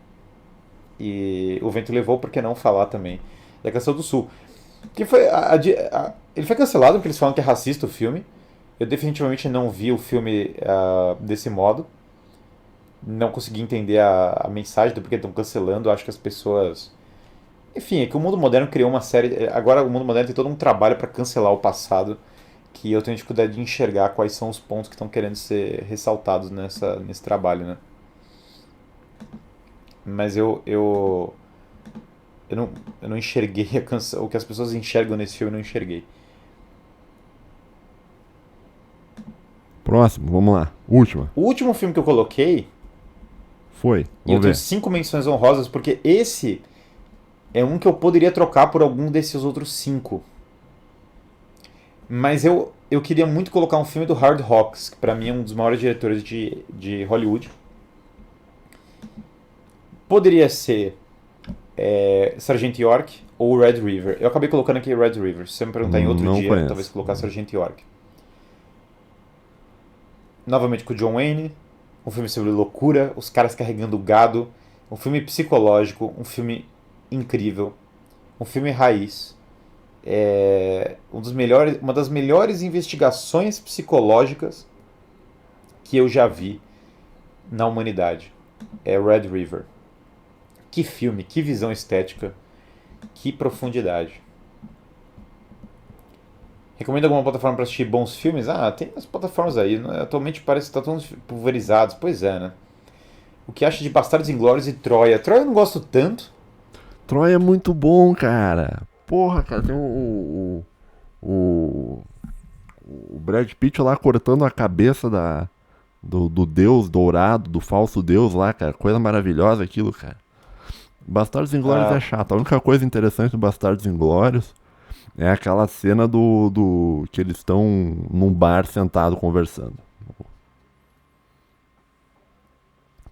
O Vento Levou, por que não falar também da Canção do Sul? Que foi ele foi cancelado porque eles falam que é racista o filme. Eu definitivamente não vi o filme desse modo. Não consegui entender a mensagem do porquê estão cancelando. Acho que as pessoas. Enfim, é que o mundo moderno criou uma série. Agora o mundo moderno tem todo um trabalho para cancelar o passado. Que eu tenho dificuldade de enxergar quais são os pontos que estão querendo ser ressaltados nesse trabalho, né? Mas eu não, eu não enxerguei o que as pessoas enxergam nesse filme, eu não enxerguei. Próximo, vamos lá. Última. O último filme que eu coloquei, Foi. e eu Vamos tenho ver. 5 menções honrosas, porque esse é um que eu poderia trocar por algum desses outros 5. Mas eu queria muito colocar um filme do Howard Hawks, que pra mim é um dos maiores diretores de Hollywood. Poderia ser Sargento York ou Red River. Eu acabei colocando aqui Red River. Se você me perguntar em outro Não dia, talvez conheço. colocar Sargento York. Novamente com o John Wayne, um filme sobre loucura, os caras carregando gado, um filme psicológico, um filme incrível, um filme raiz, uma das melhores investigações psicológicas que eu já vi na humanidade. É Red River. Que filme, que visão estética, que profundidade. Recomendo alguma plataforma para assistir bons filmes? Ah, tem as plataformas aí. Né? Atualmente parece que estão todos pulverizados. Pois é, né? O que acha de Bastardos Inglórios e Troia? Troia eu não gosto tanto. Troy é muito bom, cara. Porra, cara, tem o, o Brad Pitt lá cortando a cabeça do deus dourado, do falso deus lá, cara. Coisa maravilhosa aquilo, cara. Bastardos Inglórios é Ah, chato. A única coisa interessante do Bastardos Inglórios é aquela cena do que eles estão num bar sentado conversando.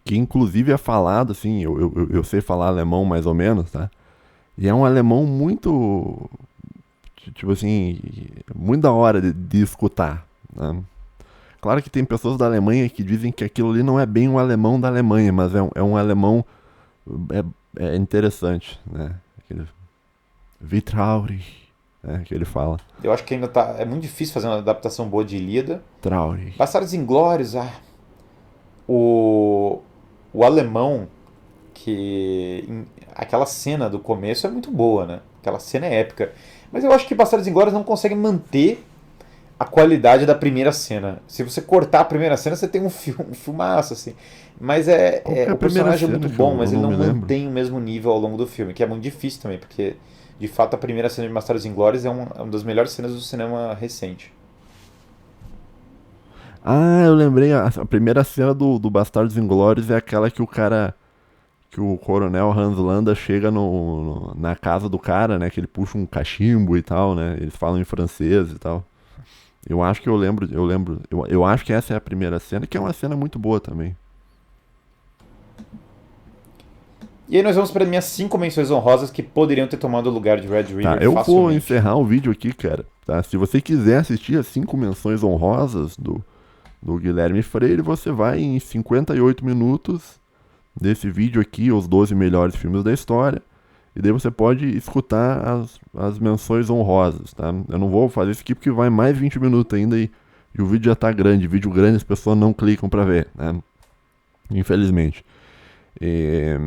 Que inclusive é falado, assim, eu sei falar alemão mais ou menos, tá? E é um alemão muito, tipo assim, muito da hora de escutar, né? Claro que tem pessoas da Alemanha que dizem que aquilo ali não é bem um alemão da Alemanha, mas é um alemão é interessante, né? Aquele Wie traurig, né? Que ele fala. eu acho que ainda tá. É muito difícil fazer uma adaptação boa de Ilíada. Traurig. Bastardos Inglórios, o, o alemão aquela cena do começo é muito boa, né? Aquela cena é épica. Mas eu acho que Bastardos Inglórios não consegue manter a qualidade da primeira cena. Se você cortar a primeira cena, você tem um filmaço, assim. Mas Qual que é a o primeira personagem é cena muito que bom, eu mas ele não não me lembro? mantém o mesmo nível ao longo do filme, que é muito difícil também, porque de fato a primeira cena de Bastardos Inglórios é uma das melhores cenas do cinema recente. Ah, eu lembrei, a primeira cena do Bastardos Inglórios é aquela que o cara, que o coronel Hans Landa chega na casa do cara, né? Que ele puxa um cachimbo e tal, né? Eles falam em francês e tal. Eu acho que eu acho que essa é a primeira cena, que é uma cena muito boa também. E aí nós vamos para minhas 5 menções honrosas que poderiam ter tomado o lugar de Red Tá, River eu vou facilmente. encerrar o vídeo aqui, cara. Tá? Se você quiser assistir as 5 menções honrosas do Guilherme Freire, você vai em 58 minutos desse vídeo aqui, os 12 melhores filmes da história. E daí você pode escutar as menções honrosas, tá? Eu não vou fazer isso aqui porque vai mais 20 minutos ainda e o vídeo já tá grande. Vídeo grande as pessoas não clicam pra ver, né? Infelizmente. É,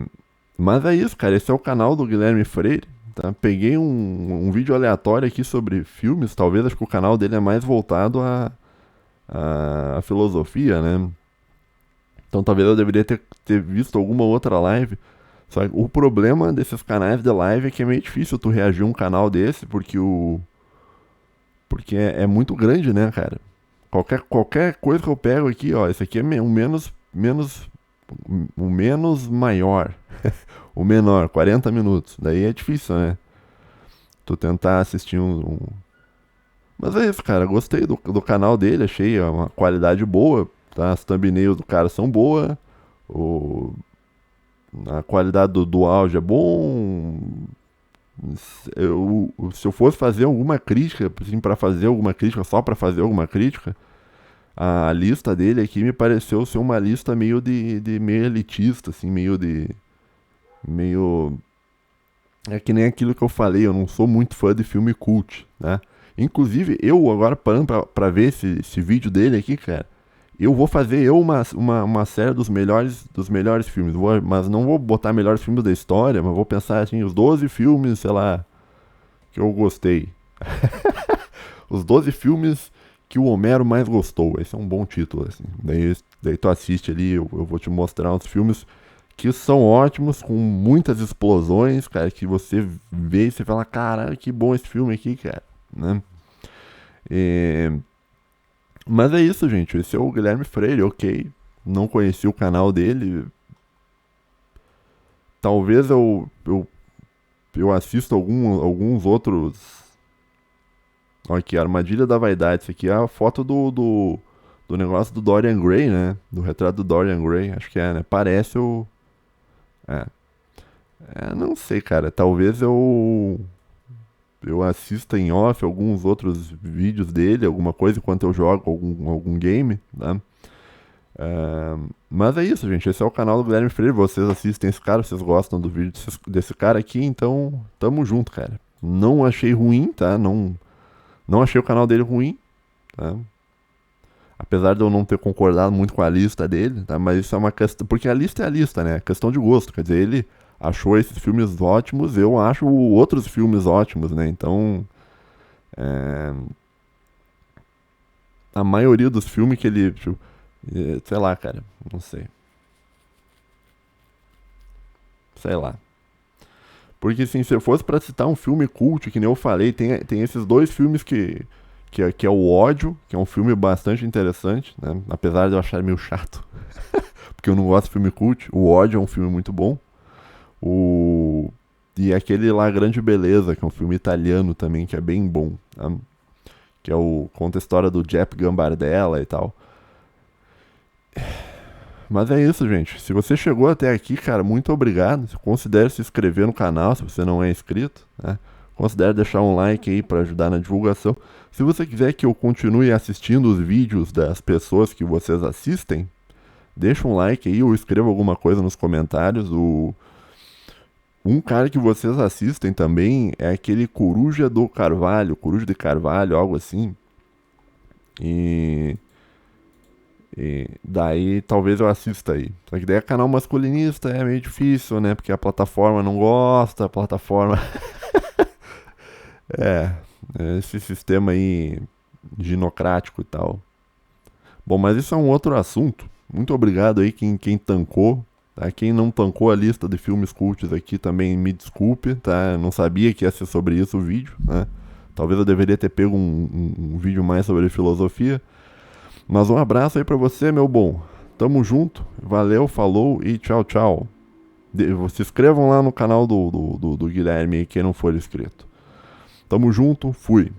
mas é isso, cara. Esse é o canal do Guilherme Freire. Tá? Peguei um vídeo aleatório aqui sobre filmes. Talvez acho que o canal dele é mais voltado à filosofia, né? Então talvez eu deveria ter visto alguma outra live. Só que o problema desses canais de live é que é meio difícil tu reagir a um canal desse, porque é muito grande, né, cara? Qualquer coisa que eu pego aqui, ó, esse aqui é um menos o menos maior. O menor, 40 minutos. Daí é difícil, né? Tu tentar assistir Mas é isso, cara. Gostei do canal dele, achei uma qualidade boa, tá? As thumbnails do cara são boas. O, a qualidade do áudio é bom. Se eu fosse fazer alguma crítica, assim, pra fazer alguma crítica, só pra fazer alguma crítica, a lista dele aqui me pareceu ser uma lista meio de meio elitista, assim, meio. É que nem aquilo que eu falei, eu não sou muito fã de filme cult, né? Inclusive, eu agora parando pra ver esse vídeo dele aqui, cara, eu vou fazer uma série dos melhores filmes, mas não vou botar melhores filmes da história, mas vou pensar assim, os 12 filmes, sei lá, que eu gostei. Os 12 filmes que o Homero mais gostou, esse é um bom título, assim. Daí tu assiste ali, eu vou te mostrar uns filmes que são ótimos, com muitas explosões, cara, que você vê e você fala, caralho, que bom esse filme aqui, cara, né? Mas é isso, gente, esse é o Guilherme Freire, ok, não conheci o canal dele, talvez eu assista alguns outros. Olha aqui, Armadilha da Vaidade, isso aqui é a foto do negócio do Dorian Gray, né? Do retrato do Dorian Gray, acho que é, né? Parece o... É. Não sei, cara. Talvez eu assista em off alguns outros vídeos dele, alguma coisa, enquanto eu jogo algum game, tá? Mas é isso, gente. Esse é o canal do Guilherme Freire. Vocês assistem esse cara, vocês gostam do vídeo desse cara aqui, então tamo junto, cara. Não achei ruim, tá? Não achei o canal dele ruim, tá? Apesar de eu não ter concordado muito com a lista dele, tá? Mas isso é uma questão... Porque a lista é a lista, né? É questão de gosto. Quer dizer, ele achou esses filmes ótimos, eu acho outros filmes ótimos, né? Então... A maioria dos filmes que ele... Tipo, sei lá, cara. Não sei. Sei lá. Porque, assim, se eu fosse pra citar um filme cult, que nem eu falei, tem esses dois filmes que é o Ódio, que é um filme bastante interessante, né? Apesar de eu achar meio chato, porque eu não gosto de filme cult. O Ódio é um filme muito bom. E aquele lá, Grande Beleza, que é um filme italiano também, que é bem bom, tá? Que conta a história do Jeff Gambardella e tal. Mas é isso, gente. Se você chegou até aqui, cara, muito obrigado. Considere se inscrever no canal, se você não é inscrito, né? Considere deixar um like aí para ajudar na divulgação. Se você quiser que eu continue assistindo os vídeos das pessoas que vocês assistem, deixa um like aí ou escreva alguma coisa nos comentários. Um cara que vocês assistem também é aquele Coruja de Carvalho, algo assim. E daí talvez eu assista aí. Só que daí é canal masculinista, é meio difícil, né? Porque a plataforma não gosta, a plataforma... esse sistema aí ginocrático e tal. Bom, mas isso é um outro assunto. Muito obrigado aí quem tancou, tá? Quem não tancou a lista de filmes cults aqui também me desculpe, tá? Eu não sabia que ia ser sobre isso o vídeo, né? Talvez eu deveria ter pego um vídeo mais sobre filosofia. Mas um abraço aí pra você, meu bom. Tamo junto. Valeu, falou e tchau, tchau. Se inscrevam lá no canal do Guilherme aí, quem não for inscrito. Tamo junto, fui.